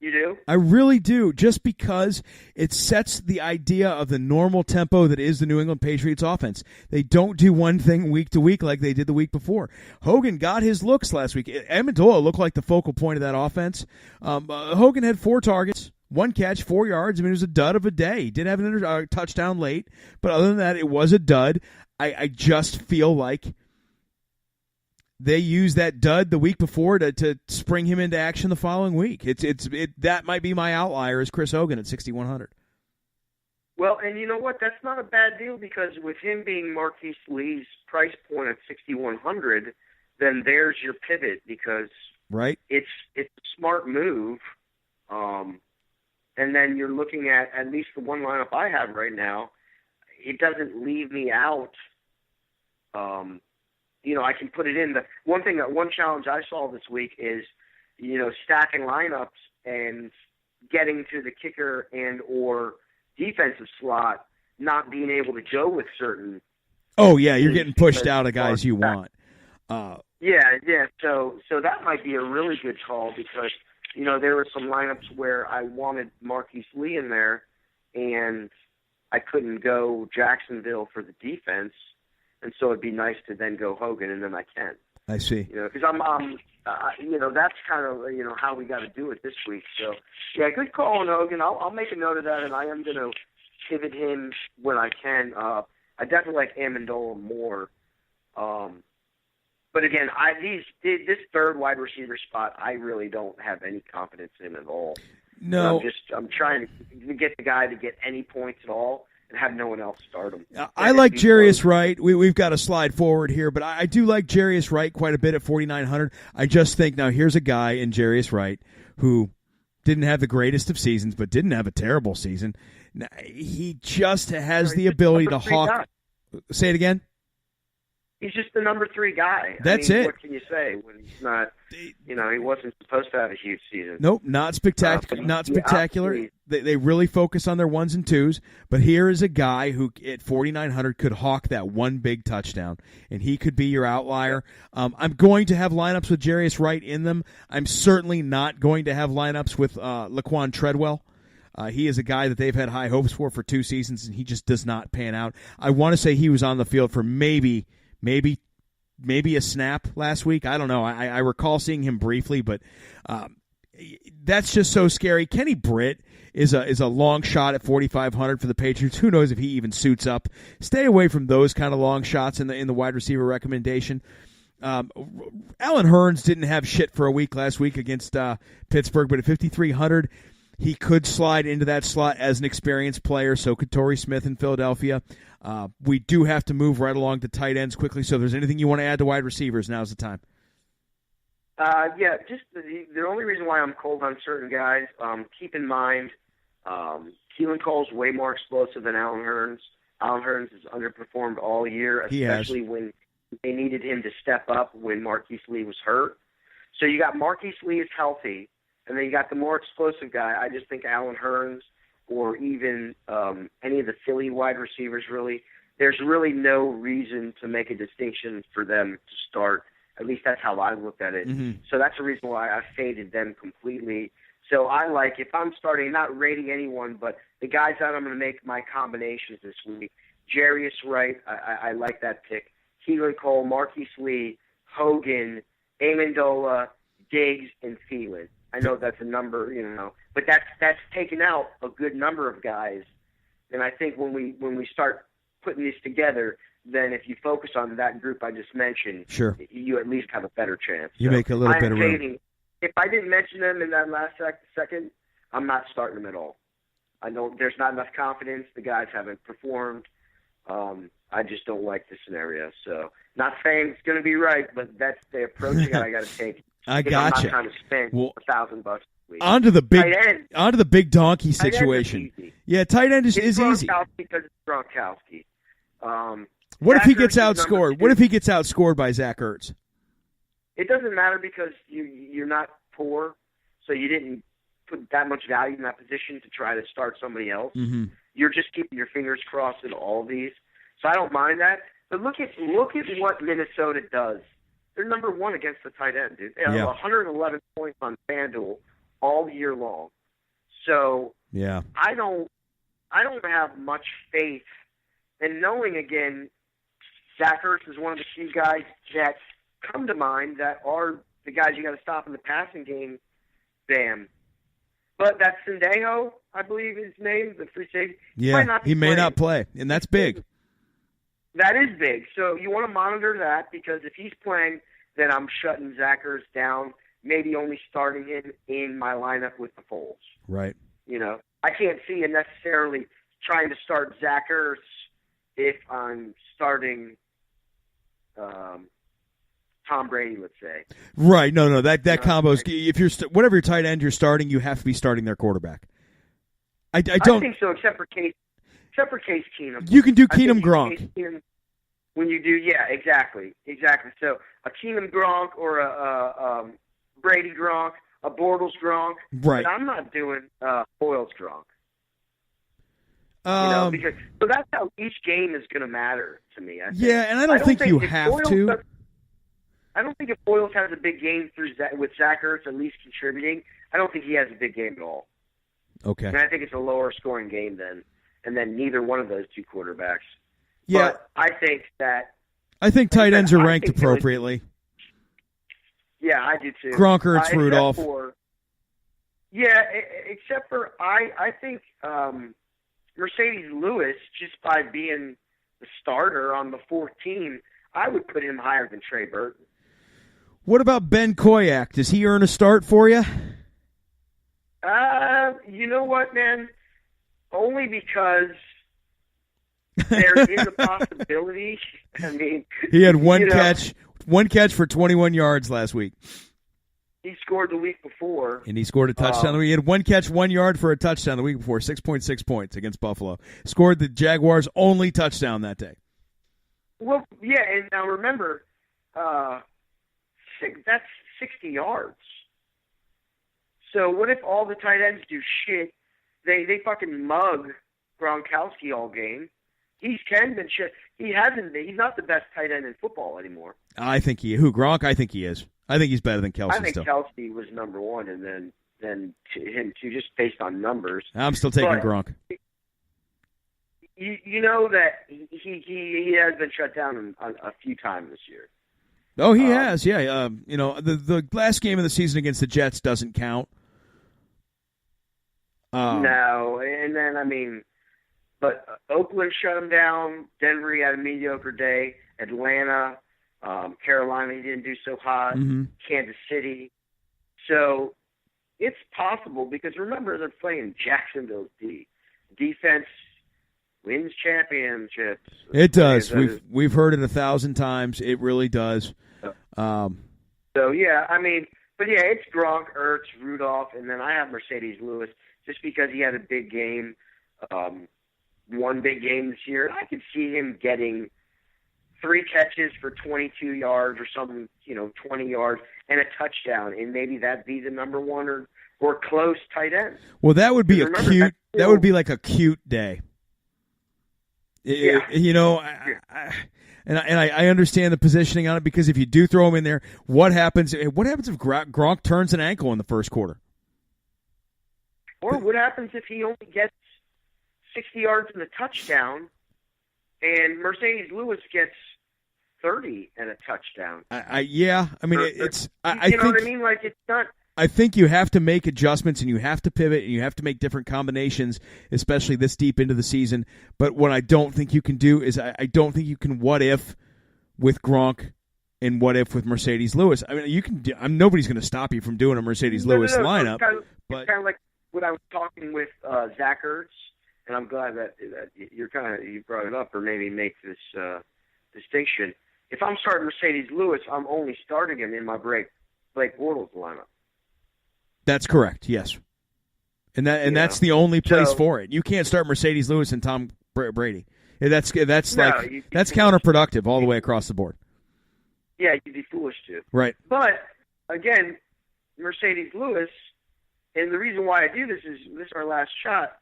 Speaker 2: You do?
Speaker 1: I really do, just because it sets the idea of the normal tempo that is the New England Patriots offense. They don't do one thing week to week like they did the week before. Hogan got his looks last week. Amendola looked like the focal point of that offense. Hogan had 4 targets, 1 catch, 4 yards. I mean, it was a dud of a day. He did have a touchdown late, but other than that, it was a dud. I just feel like they used that dud the week before to spring him into action the following week. That might be my outlier is Chris Hogan at 6,100.
Speaker 2: Well, and you know what? That's not a bad deal because with him being Marquise Lee's price point at 6,100, then there's your pivot because
Speaker 1: right,
Speaker 2: it's a smart move. And then you're looking at least the one lineup I have right now. It doesn't leave me out. I can put it in. One challenge I saw this week is, stacking lineups and getting to the kicker and or defensive slot, not being able to go with certain.
Speaker 1: Oh yeah, you're getting pushed out of guys you want.
Speaker 2: Yeah. So that might be a really good call because, there were some lineups where I wanted Marquise Lee in there, and I couldn't go Jacksonville for the defense, and so it'd be nice to then go Hogan, and then I can.
Speaker 1: I see.
Speaker 2: Because that's kind of, how we got to do it this week. So, yeah, good call on Hogan. I'll make a note of that, and I am going to pivot him when I can. I definitely like Amendola more. But again, this third wide receiver spot, I really don't have any confidence in at all.
Speaker 1: No,
Speaker 2: I'm trying to get the guy to get any points at all and have no one else start him.
Speaker 1: I like Jarius Wright. We've got to slide forward here, but I do like Jarius Wright quite a bit at 4,900. I just think now here's a guy in Jarius Wright who didn't have the greatest of seasons, but didn't have a terrible season. He just has the ability to hawk.
Speaker 2: Guy.
Speaker 1: Say it again.
Speaker 2: He's just the number 3 guy.
Speaker 1: That's it.
Speaker 2: What can you say when he's not? He wasn't supposed to have a huge season.
Speaker 1: Nope, not spectacular. Not spectacular. They really focus on their ones and twos. But here is a guy who at 4,900 could hawk that one big touchdown, and he could be your outlier. I'm going to have lineups with Jarius Wright in them. I'm certainly not going to have lineups with Laquan Treadwell. He is a guy that they've had high hopes for 2 seasons, and he just does not pan out. I want to say he was on the field for maybe a snap last week. I don't know. I recall seeing him briefly, but that's just so scary. Kenny Britt is a long shot at 4,500 for the Patriots. Who knows if he even suits up? Stay away from those kind of long shots in the wide receiver recommendation. Alan Hearns didn't have shit for a week last week against Pittsburgh, but at 5,300, he could slide into that slot as an experienced player. So could Torrey Smith in Philadelphia. We do have to move right along to tight ends quickly. So if there's anything you want to add to wide receivers, now's the time.
Speaker 2: Yeah, just the only reason why I'm cold on certain guys, keep in mind, Keelan Cole's way more explosive than Alan Hearns. Alan Hearns has underperformed all year, especially when they needed him to step up when Marquise Lee was hurt. So you got Marquise Lee is healthy, and then you got the more explosive guy. I just think Alan Hearns or even any of the Philly wide receivers, really, there's really no reason to make a distinction for them to start. At least that's how I looked at it. Mm-hmm. So that's the reason why I faded them completely. So I like, if I'm starting, not rating anyone, but the guys that I'm going to make my combinations this week, Jarius Wright, I like that pick. Keelan Cole, Marquise Lee, Hogan, Amendola, Diggs, and Thielen. I know that's a number, but that's taken out a good number of guys. And I think when we start putting these together, then if you focus on that group I just mentioned,
Speaker 1: sure,
Speaker 2: you at least have a better chance.
Speaker 1: You make a little bit of room.
Speaker 2: If I didn't mention them in that last second, I'm not starting them at all. I know there's not enough confidence. The guys haven't performed. I just don't like the scenario. So not saying it's going to be right, but that's the approach I got to take.
Speaker 1: I got you.
Speaker 2: I'm not trying to spend $1,000 a week.
Speaker 1: Onto the big donkey situation. Yeah, tight end is easy.
Speaker 2: Because it's Gronkowski.
Speaker 1: What if he gets outscored? What if he gets outscored by Zach Ertz?
Speaker 2: It doesn't matter because you're not poor, so you didn't put that much value in that position to try to start somebody else.
Speaker 1: Mm-hmm.
Speaker 2: You're just keeping your fingers crossed in all of these. So I don't mind that. But look at what Minnesota does. They're number 1 against the tight end, dude. They have 111 points on FanDuel all year long. So
Speaker 1: yeah,
Speaker 2: I don't have much faith. And knowing, again, Zach Ertz is one of the few guys that come to mind that are the guys you got to stop in the passing game. Bam. But that's Sendejo, I believe his name, the free safety.
Speaker 1: Yeah, he may not play, and that's big.
Speaker 2: That is big. So you want to monitor that because if he's playing, then I'm shutting Zach Ertz down, maybe only starting him in my lineup with the Foles.
Speaker 1: Right.
Speaker 2: I can't see him necessarily trying to start Zach Ertz if I'm starting Tom Brady, let's say. Right.
Speaker 1: No. That combo's if you're whatever your tight end you're starting, you have to be starting their quarterback. I don't
Speaker 2: think so, except for Case Keenum.
Speaker 1: You can do Keenum Gronk.
Speaker 2: When you do, yeah, exactly. So a Keenum Gronk or a Brady Gronk, a Bortles Gronk.
Speaker 1: Right.
Speaker 2: But I'm not doing Boyles Gronk. Because that's how each game is going to matter to me. I think.
Speaker 1: Yeah, and I don't think you have to.
Speaker 2: I don't think if Foyles has a big game with Zach Ertz at least contributing, I don't think he has a big game at all.
Speaker 1: Okay.
Speaker 2: And I think it's a lower scoring game and then neither one of those two quarterbacks.
Speaker 1: Yeah.
Speaker 2: But I think
Speaker 1: tight ends are ranked appropriately.
Speaker 2: Yeah, I do too.
Speaker 1: Gronk, Ertz, Rudolph.
Speaker 2: Except for I think Mercedes Lewis, just by being the starter on the fourth team, I would put him higher than Trey Burton.
Speaker 1: What about Ben Koyak? Does he earn a start for you?
Speaker 2: You know what, man? Only because there is a possibility. I mean,
Speaker 1: he had one catch for 21 yards last week.
Speaker 2: He scored the week before.
Speaker 1: And he scored a touchdown. He had one catch, 1 yard for a touchdown the week before, 6.6 points against Buffalo. Scored the Jaguars' only touchdown that day.
Speaker 2: Well, yeah, and now remember, that's 60 yards. So what if all the tight ends do shit? They fucking mug Gronkowski all game. He's been shit. He hasn't been. He's not the best tight end in football anymore.
Speaker 1: I think Gronk? I think he is. I think he's better than Kelsey.
Speaker 2: I think
Speaker 1: still.
Speaker 2: Kelsey was number one, and then him too, just based on numbers.
Speaker 1: I'm still taking Gronk.
Speaker 2: You know that he has been shut down a few times this year.
Speaker 1: Oh, he has. Yeah. The last game of the season against the Jets doesn't count.
Speaker 2: No, and then but Oakland shut him down. Denver he had a mediocre day. Atlanta, Carolina he didn't do so hot.
Speaker 1: Mm-hmm.
Speaker 2: Kansas City. So it's possible because remember they're playing Jacksonville's defense wins championships.
Speaker 1: It does. We've heard it 1,000 times. It really does.
Speaker 2: So yeah, but yeah, it's Gronk, Ertz, Rudolph, and then I have Mercedes Lewis just because he had a big game, one big game this year. I could see him getting 3 catches for 22 yards or something, 20 yards and a touchdown, and maybe that'd be the number one or close tight end.
Speaker 1: Well, that would be that would be like a cute day.
Speaker 2: Yeah.
Speaker 1: I understand the positioning on it because if you do throw him in there, what happens if Gronk turns an ankle in the first quarter?
Speaker 2: Or what happens if he only gets 60 yards and a touchdown and Mercedes Lewis gets 30 and a touchdown?
Speaker 1: It's I
Speaker 2: you know
Speaker 1: think,
Speaker 2: what I mean? Like it's not.
Speaker 1: I think you have to make adjustments and you have to pivot and you have to make different combinations, especially this deep into the season. But what I don't think you can do is I don't think you can what if with Gronk and what if with Mercedes Lewis. You can. Nobody's going to stop you from doing a Mercedes Lewis lineup.
Speaker 2: It's kind of like what I was talking with Zach Ertz, and I'm glad that you brought it up or maybe make this distinction. If I'm starting Mercedes Lewis, I'm only starting him in my Blake Bortles lineup.
Speaker 1: That's correct. Yes, and that's the only place for it. You can't start Mercedes Lewis and Tom Brady. That's counterproductive all the way across the board.
Speaker 2: Yeah, you'd be foolish to.
Speaker 1: Right.
Speaker 2: But again, Mercedes Lewis, and the reason why I do this is our last shot.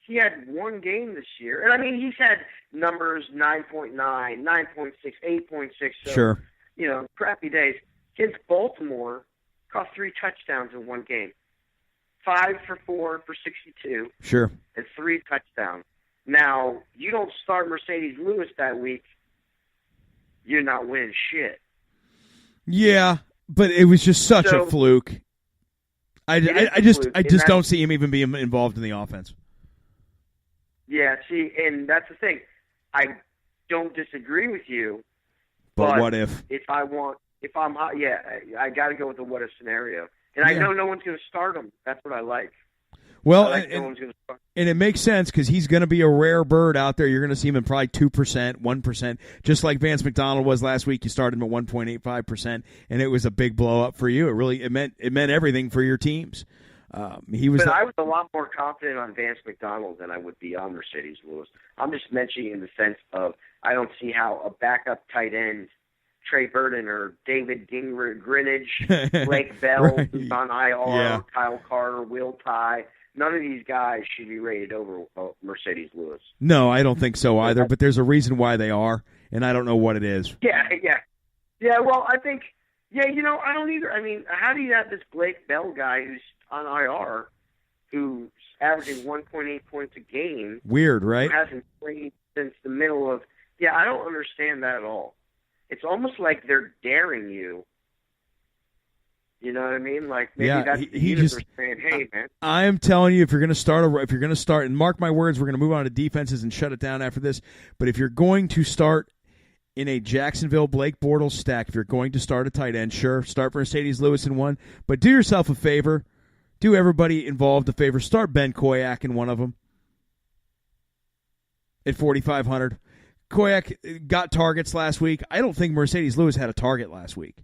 Speaker 2: He had one game this year, and he's had numbers 9.9, 9.6, 8.6. So,
Speaker 1: sure.
Speaker 2: Crappy days. Against Baltimore, caught 3 touchdowns in one game. 5 for 4 for 62.
Speaker 1: Sure.
Speaker 2: And 3 touchdowns. Now, you don't start Mercedes Lewis that week, you're not winning shit.
Speaker 1: Yeah, but it was just such a fluke. I just don't see him even being involved in the offense.
Speaker 2: Yeah, see, and that's the thing. I don't disagree with you.
Speaker 1: But what if?
Speaker 2: I got to go with the what if scenario. And I know no one's going to start him. That's what I like.
Speaker 1: Well,
Speaker 2: no one's going to start.
Speaker 1: And it makes sense because he's going to be a rare bird out there. You're going to see him in probably 2%, 1%, just like Vance McDonald was last week. You started him at 1.85%, and it was a big blow up for you. It meant everything for your teams. I was
Speaker 2: a lot more confident on Vance McDonald than I would be on Mercedes Lewis. I'm just mentioning in the sense of I don't see how a backup tight end, Trey Burton or David Greenidge, Blake Bell, who's on IR, Kyle Carter, Will Tye, none of these guys should be rated over Mercedes Lewis.
Speaker 1: No, I don't think so either, but there's a reason why they are, and I don't know what it is.
Speaker 2: Yeah. Yeah, well, I think, I don't either. I mean, how do you have this Blake Bell guy who's on IR, who's averaging 1.8 points a game?
Speaker 1: Weird, right?
Speaker 2: Who hasn't played since the middle of, I don't understand that at all. It's almost like they're daring you. You know what I mean? Like maybe that's the universe saying, "Hey, man."
Speaker 1: I am telling you, if you're going to start, and mark my words, we're going to move on to defenses and shut it down after this. But if you're going to start in a Jacksonville Blake Bortles stack, if you're going to start a tight end, sure, start Mercedes Lewis in one. But do yourself a favor, do everybody involved a favor. Start Ben Koyak in one of them at 4,500. Koyak got targets last week. I don't think Mercedes Lewis had a target last week.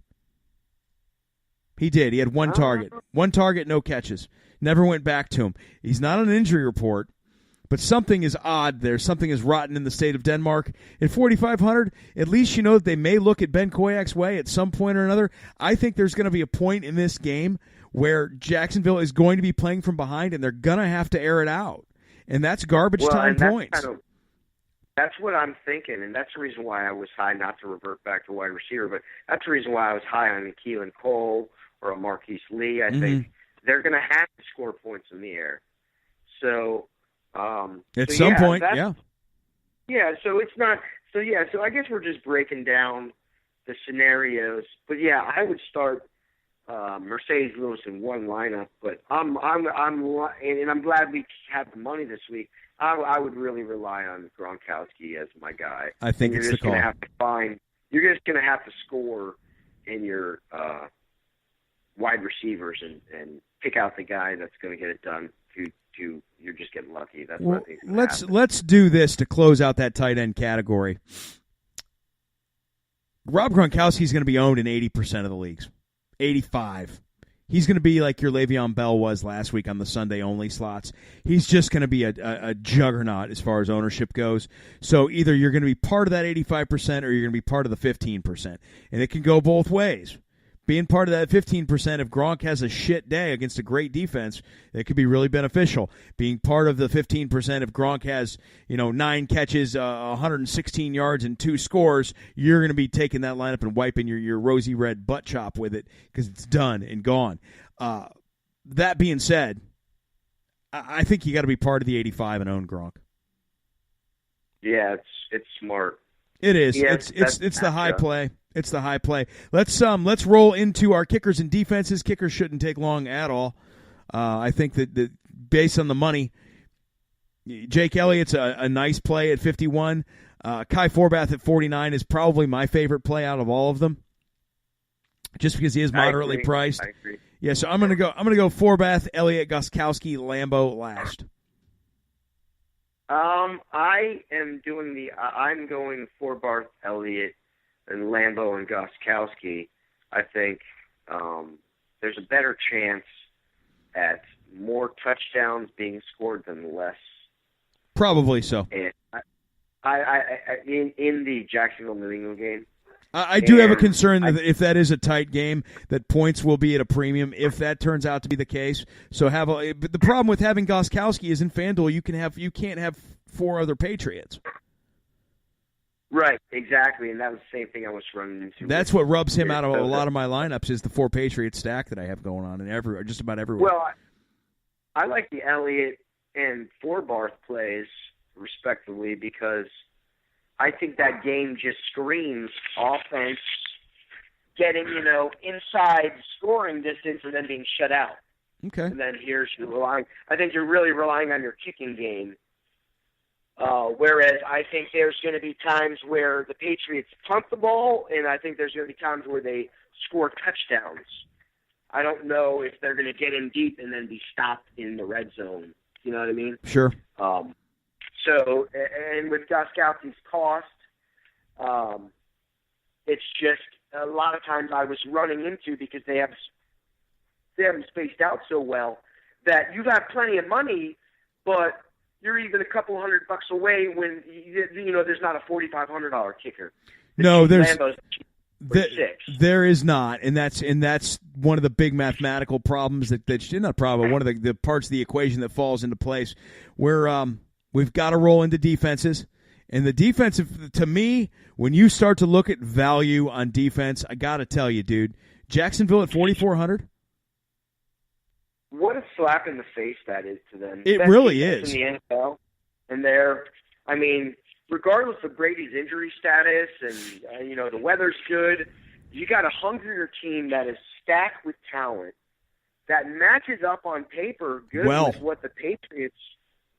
Speaker 1: He did. He had one target. One target, no catches. Never went back to him. He's not on an injury report, but something is odd there. Something is rotten in the state of Denmark. At 4,500, at least you know that they may look at Ben Koyak's way at some point or another. I think there's going to be a point in this game where Jacksonville is going to be playing from behind, and they're going to have to air it out. And that's garbage time points.
Speaker 2: That's what I'm thinking, and that's the reason why I was high, not to revert back to wide receiver, but that's the reason why I was high on a Keelan Cole or a Marquise Lee. I think they're going to have to score points in the air. So
Speaker 1: at some point, yeah.
Speaker 2: Yeah, so it's not – so I guess we're just breaking down the scenarios. But, I would start Mercedes Lewis in one lineup, but I'm glad we have the money this week. I would really rely on Gronkowski as my guy.
Speaker 1: I think it's the call.
Speaker 2: You're just going to have to score in your wide receivers and pick out the guy that's going to get it done. You're just getting lucky. That's what I think.
Speaker 1: Let's do this to close out that tight end category. Rob Gronkowski is going to be owned in 80% of the leagues. 85. He's going to be like your Le'Veon Bell was last week on the Sunday-only slots. He's just going to be a juggernaut as far as ownership goes. So either you're going to be part of that 85% or you're going to be part of the 15%. And it can go both ways. Being part of that 15%, if Gronk has a shit day against a great defense, it could be really beneficial. Being part of the 15%, if Gronk has 9 catches, 116 yards, and 2 scores, you're going to be taking that lineup and wiping your rosy red butt chop with it because it's done and gone. That being said, I think you got to be part of the 85 and own Gronk.
Speaker 2: Yeah, it's smart.
Speaker 1: It is.
Speaker 2: Yeah,
Speaker 1: it's the high play. It's the high play. Let's roll into our kickers and defenses. Kickers shouldn't take long at all. I think that based on the money, Jake Elliott's a nice play at 51. Kai Forbath at 49 is probably my favorite play out of all of them, just because he is moderately priced.
Speaker 2: I agree.
Speaker 1: Yeah, so I'm gonna go Forbath, Elliott, Gostkowski, Lambo last.
Speaker 2: I'm going Forbath, Elliott, and Lambo and Gostkowski. I think there's a better chance at more touchdowns being scored than less.
Speaker 1: Probably so.
Speaker 2: And in the Jacksonville New England game,
Speaker 1: I do have a concern that if that is a tight game, that points will be at a premium if that turns out to be the case. So but the problem with having Gostkowski is in FanDuel you can't have 4 other Patriots.
Speaker 2: Right, exactly, and that was the same thing I was running into.
Speaker 1: That's what rubs him out of a lot of my lineups is the 4 Patriot stack that I have going on in just about everywhere.
Speaker 2: Well, I like the Elliott and Forbath plays respectively because I think that game just screams offense getting, inside scoring distance and then being shut out.
Speaker 1: Okay.
Speaker 2: And then I think you're really relying on your kicking game. Whereas I think there's going to be times where the Patriots punt the ball, and I think there's going to be times where they score touchdowns. I don't know if they're going to get in deep and then be stopped in the red zone. You know what I mean?
Speaker 1: Sure.
Speaker 2: So, and with Gostkowski's cost, it's just a lot of times I was running into because they have them spaced out so well that you have plenty of money, but you're even a couple $100 away when there's not a $4,500 kicker.
Speaker 1: No, there is not, and that's one of the big mathematical problems that's not a problem. One of the parts of the equation that falls into place where we've got to roll into defenses, And the defensive, to me, when you start to look at value on defense, I got to tell you, dude, Jacksonville at 4,400.
Speaker 2: What a slap in the face that is to them.
Speaker 1: It really is.
Speaker 2: In the NFL, and regardless of Brady's injury status and the weather's good, you got a hungrier team that is stacked with talent that matches up on paper good with what the Patriots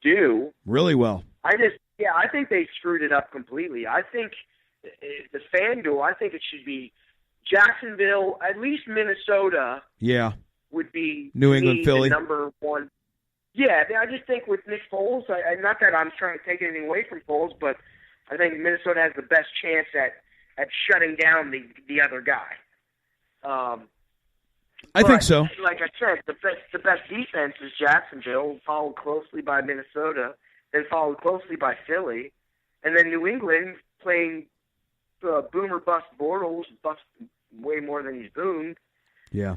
Speaker 2: do.
Speaker 1: Really well.
Speaker 2: I think they screwed it up completely. I think the FanDuel, I think it should be Jacksonville, at least Minnesota.
Speaker 1: Yeah.
Speaker 2: Would be
Speaker 1: New England, Philly.
Speaker 2: The number one. Yeah, I just think with Nick Foles, not that I'm trying to take anything away from Foles, but I think Minnesota has the best chance at shutting down the other guy.
Speaker 1: I think so.
Speaker 2: Like I said, the best defense is Jacksonville, followed closely by Minnesota, then followed closely by Philly, and then New England playing boomer bust Bortles, bust way more than he's boomed.
Speaker 1: Yeah,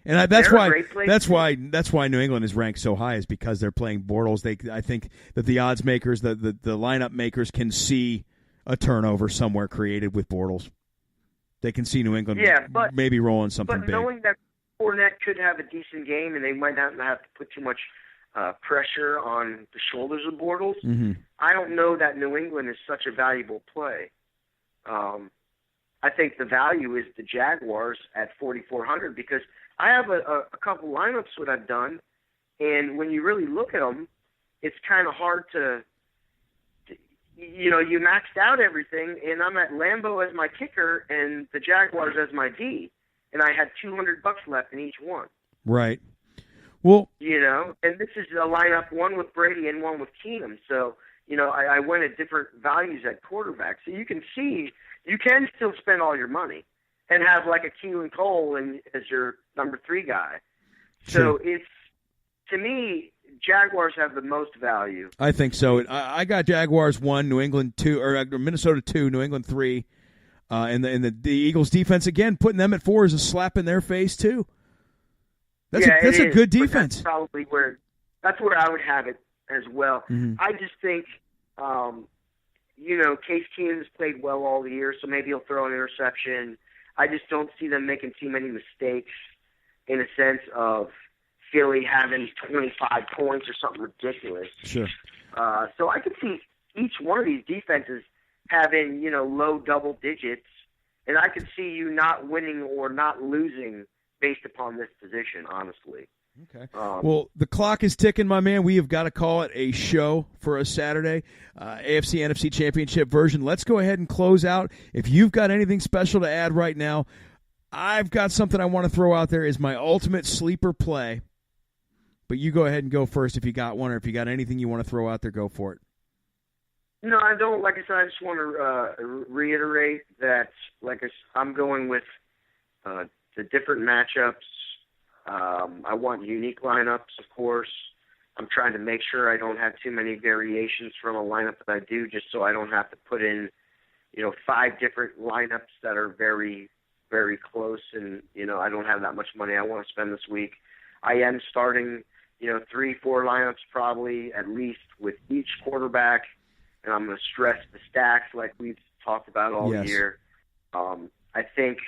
Speaker 1: and that's why New England is ranked so high, is because they're playing Bortles. I think that the odds makers, the lineup makers, can see a turnover somewhere created with Bortles. They can see New England maybe rolling something big.
Speaker 2: But knowing that Fournette could have a decent game and they might not have to put too much pressure on the shoulders of Bortles, I don't know that New England is such a valuable play. I think the value is the Jaguars at 4,400 because I have a couple lineups that I've done, and when you really look at them, it's kind of hard to you maxed out everything, and I'm at Lambeau as my kicker and the Jaguars as my D, and I had $200 left in each one.
Speaker 1: Right. Well,
Speaker 2: and this is a lineup, one with Brady and one with Keenum, so I went at different values at quarterback, so you can see. You can still spend all your money and have like a Keelan Cole as your number 3 guy. So it's, to me, Jaguars have the most value.
Speaker 1: I think so. I got Jaguars 1, New England 2, or Minnesota 2, New England 3, and the Eagles defense again, putting them at 4 is a slap in their face too. That's a good defense.
Speaker 2: That's probably where I would have it as well. Mm-hmm. I just think. Case Keenum's played well all year, so maybe he'll throw an interception. I just don't see them making too many mistakes in a sense of Philly having 25 points or something ridiculous.
Speaker 1: Sure.
Speaker 2: So I could see each one of these defenses having, low double digits, and I could see you not winning or not losing based upon this position, honestly.
Speaker 1: Okay. Well, the clock is ticking, my man. We have got to call it a show for a Saturday. AFC NFC Championship version. Let's go ahead and close out. If you've got anything special to add right now, I've got something I want to throw out there as my ultimate sleeper play. But you go ahead and go first if you got one, or if you got anything you want to throw out there, go for it.
Speaker 2: No, I don't. Like I said, I just want to reiterate that I'm going with the different matchups. I want unique lineups, of course. I'm trying to make sure I don't have too many variations from a lineup that I do, just so I don't have to put in, 5 different lineups that are very, very close, and, I don't have that much money I want to spend this week. I am starting, 3, 4 lineups probably, at least, with each quarterback, and I'm going to stress the stacks like we've talked about all year. I think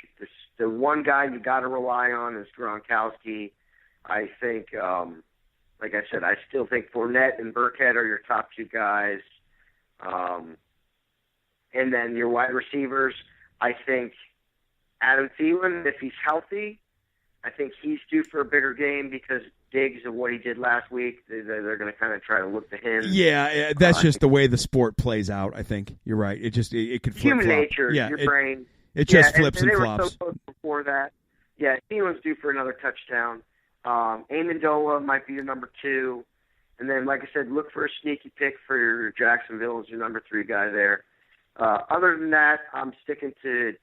Speaker 2: the one guy you got to rely on is Gronkowski. I think, like I said, I still think Fournette and Burkhead are your top 2 guys. And then your wide receivers, I think Adam Thielen, if he's healthy, I think he's due for a bigger game because Diggs of what he did last week, they're going to kind of try to look to him.
Speaker 1: Yeah, that's just the way the sport plays out, I think. You're right. It could flip-flop.
Speaker 2: Human nature, your brain.
Speaker 1: It just flips and
Speaker 2: they
Speaker 1: flops.
Speaker 2: Were so close before that. Yeah, Thielen's due for another touchdown. Amendola might be your number 2. And then, like I said, look for a sneaky pick for your Jacksonville as your number 3 guy there. Other than that, I'm sticking to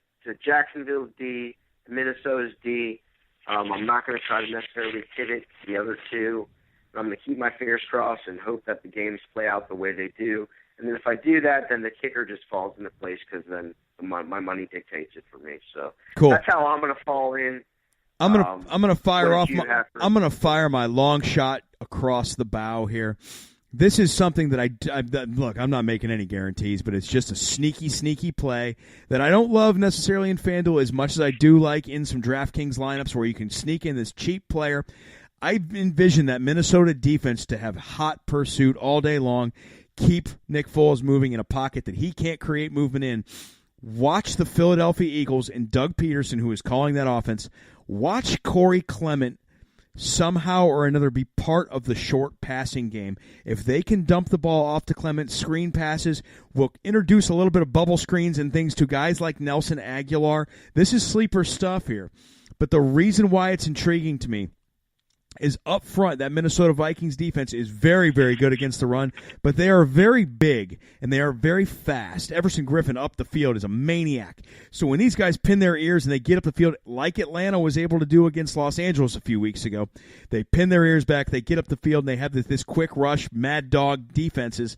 Speaker 2: Jacksonville's D, Minnesota's D. I'm not going to try to necessarily pivot the other 2. I'm going to keep my fingers crossed and hope that the games play out the way they do. And then if I do that, then the kicker just falls into place because then my money dictates it for me. So
Speaker 1: cool.
Speaker 2: That's how I'm going to fall in.
Speaker 1: I'm gonna fire off. I'm gonna fire my long shot across the bow here. This is something that look, I'm not making any guarantees, but it's just a sneaky play that I don't love necessarily in FanDuel as much as I do like in some DraftKings lineups where you can sneak in this cheap player. I envision that Minnesota defense to have hot pursuit all day long, keep Nick Foles moving in a pocket that he can't create movement in. Watch the Philadelphia Eagles and Doug Peterson, who is calling that offense. Watch Corey Clement somehow or another be part of the short passing game. If they can dump the ball off to Clement, screen passes, will introduce a little bit of bubble screens and things to guys like Nelson Aguilar. This is sleeper stuff here. But the reason why it's intriguing to me is up front, that Minnesota Vikings defense is very, very good against the run, but they are very big and they are very fast. Everson Griffin up the field is a maniac. So when these guys pin their ears and they get up the field, like Atlanta was able to do against Los Angeles a few weeks ago, they pin their ears back, they get up the field, and they have this quick rush, mad dog defenses.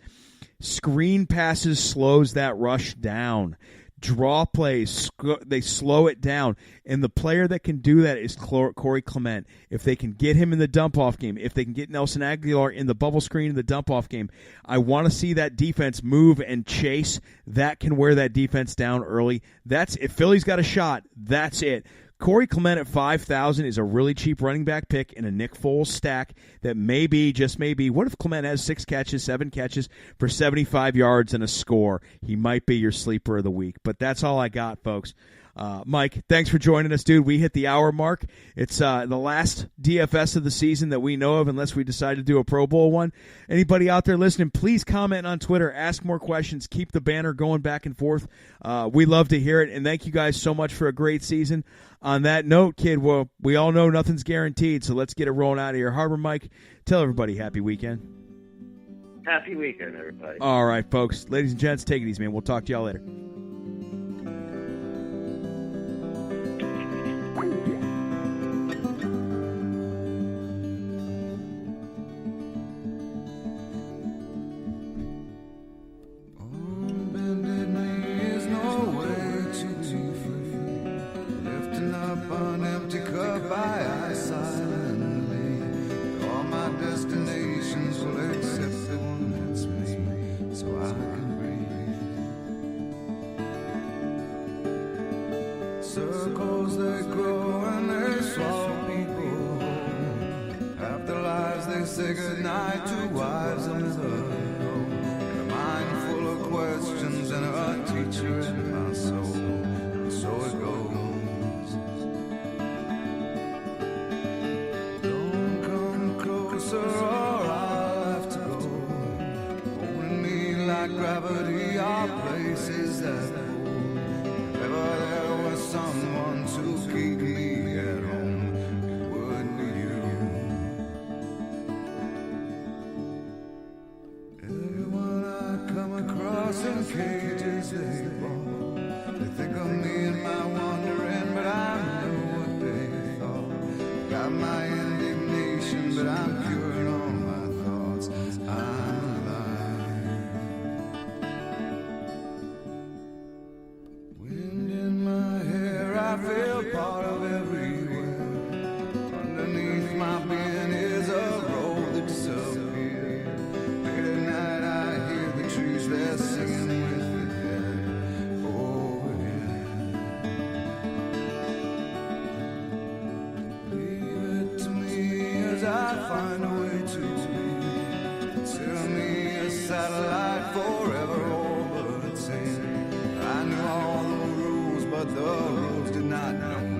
Speaker 1: Screen passes slows that rush down. Draw plays, they slow it down. And the player that can do that is Corey Clement. If they can get him in the dump-off game, if they can get Nelson Aguilar in the bubble screen in the dump-off game, I want to see that defense move and chase. That can wear that defense down early. If Philly's got a shot, that's it. Corey Clement at $5,000 is a really cheap running back pick in a Nick Foles stack that maybe, just maybe, what if Clement has 7 catches for 75 yards and a score? He might be your sleeper of the week. But that's all I got, folks. Mike, thanks for joining us, dude. We hit the hour mark. It's the last DFS of the season that we know of, unless we decide to do a Pro Bowl one. Anybody out there listening, please comment on Twitter, ask more questions, keep the banner going back and forth. We love to hear it, and thank you guys so much for a great season. On that note, kid, well, we all know nothing's guaranteed, so let's get it rolling out of here. Harbor Mike, tell everybody happy weekend.
Speaker 2: Happy weekend, everybody.
Speaker 1: All right, folks. Ladies and gents, take it easy, man. We'll talk to y'all later.
Speaker 3: Circles they grow and they swallow people. After lives they say goodnight to wives and never know. And a mind full of questions and a teacher in my soul. And so it goes. Don't come closer or I'll have to go. Holding me like gravity are places that someone to keep me at home, it would be you. Everyone I come across in cages they fall. They think of me and my wandering, but I know what they thought. Got my indignation, but I'm pure in all my thoughts. I'm alive. Wind in my hair, I feel part of everywhere. Underneath my being is a road that disappears. Late at night I hear the trees, they're singing with the dead. Oh yeah. Leave it to me as I find a way to be. Consider me a satellite forever orbiting. I knew all the rules, but the rules did not know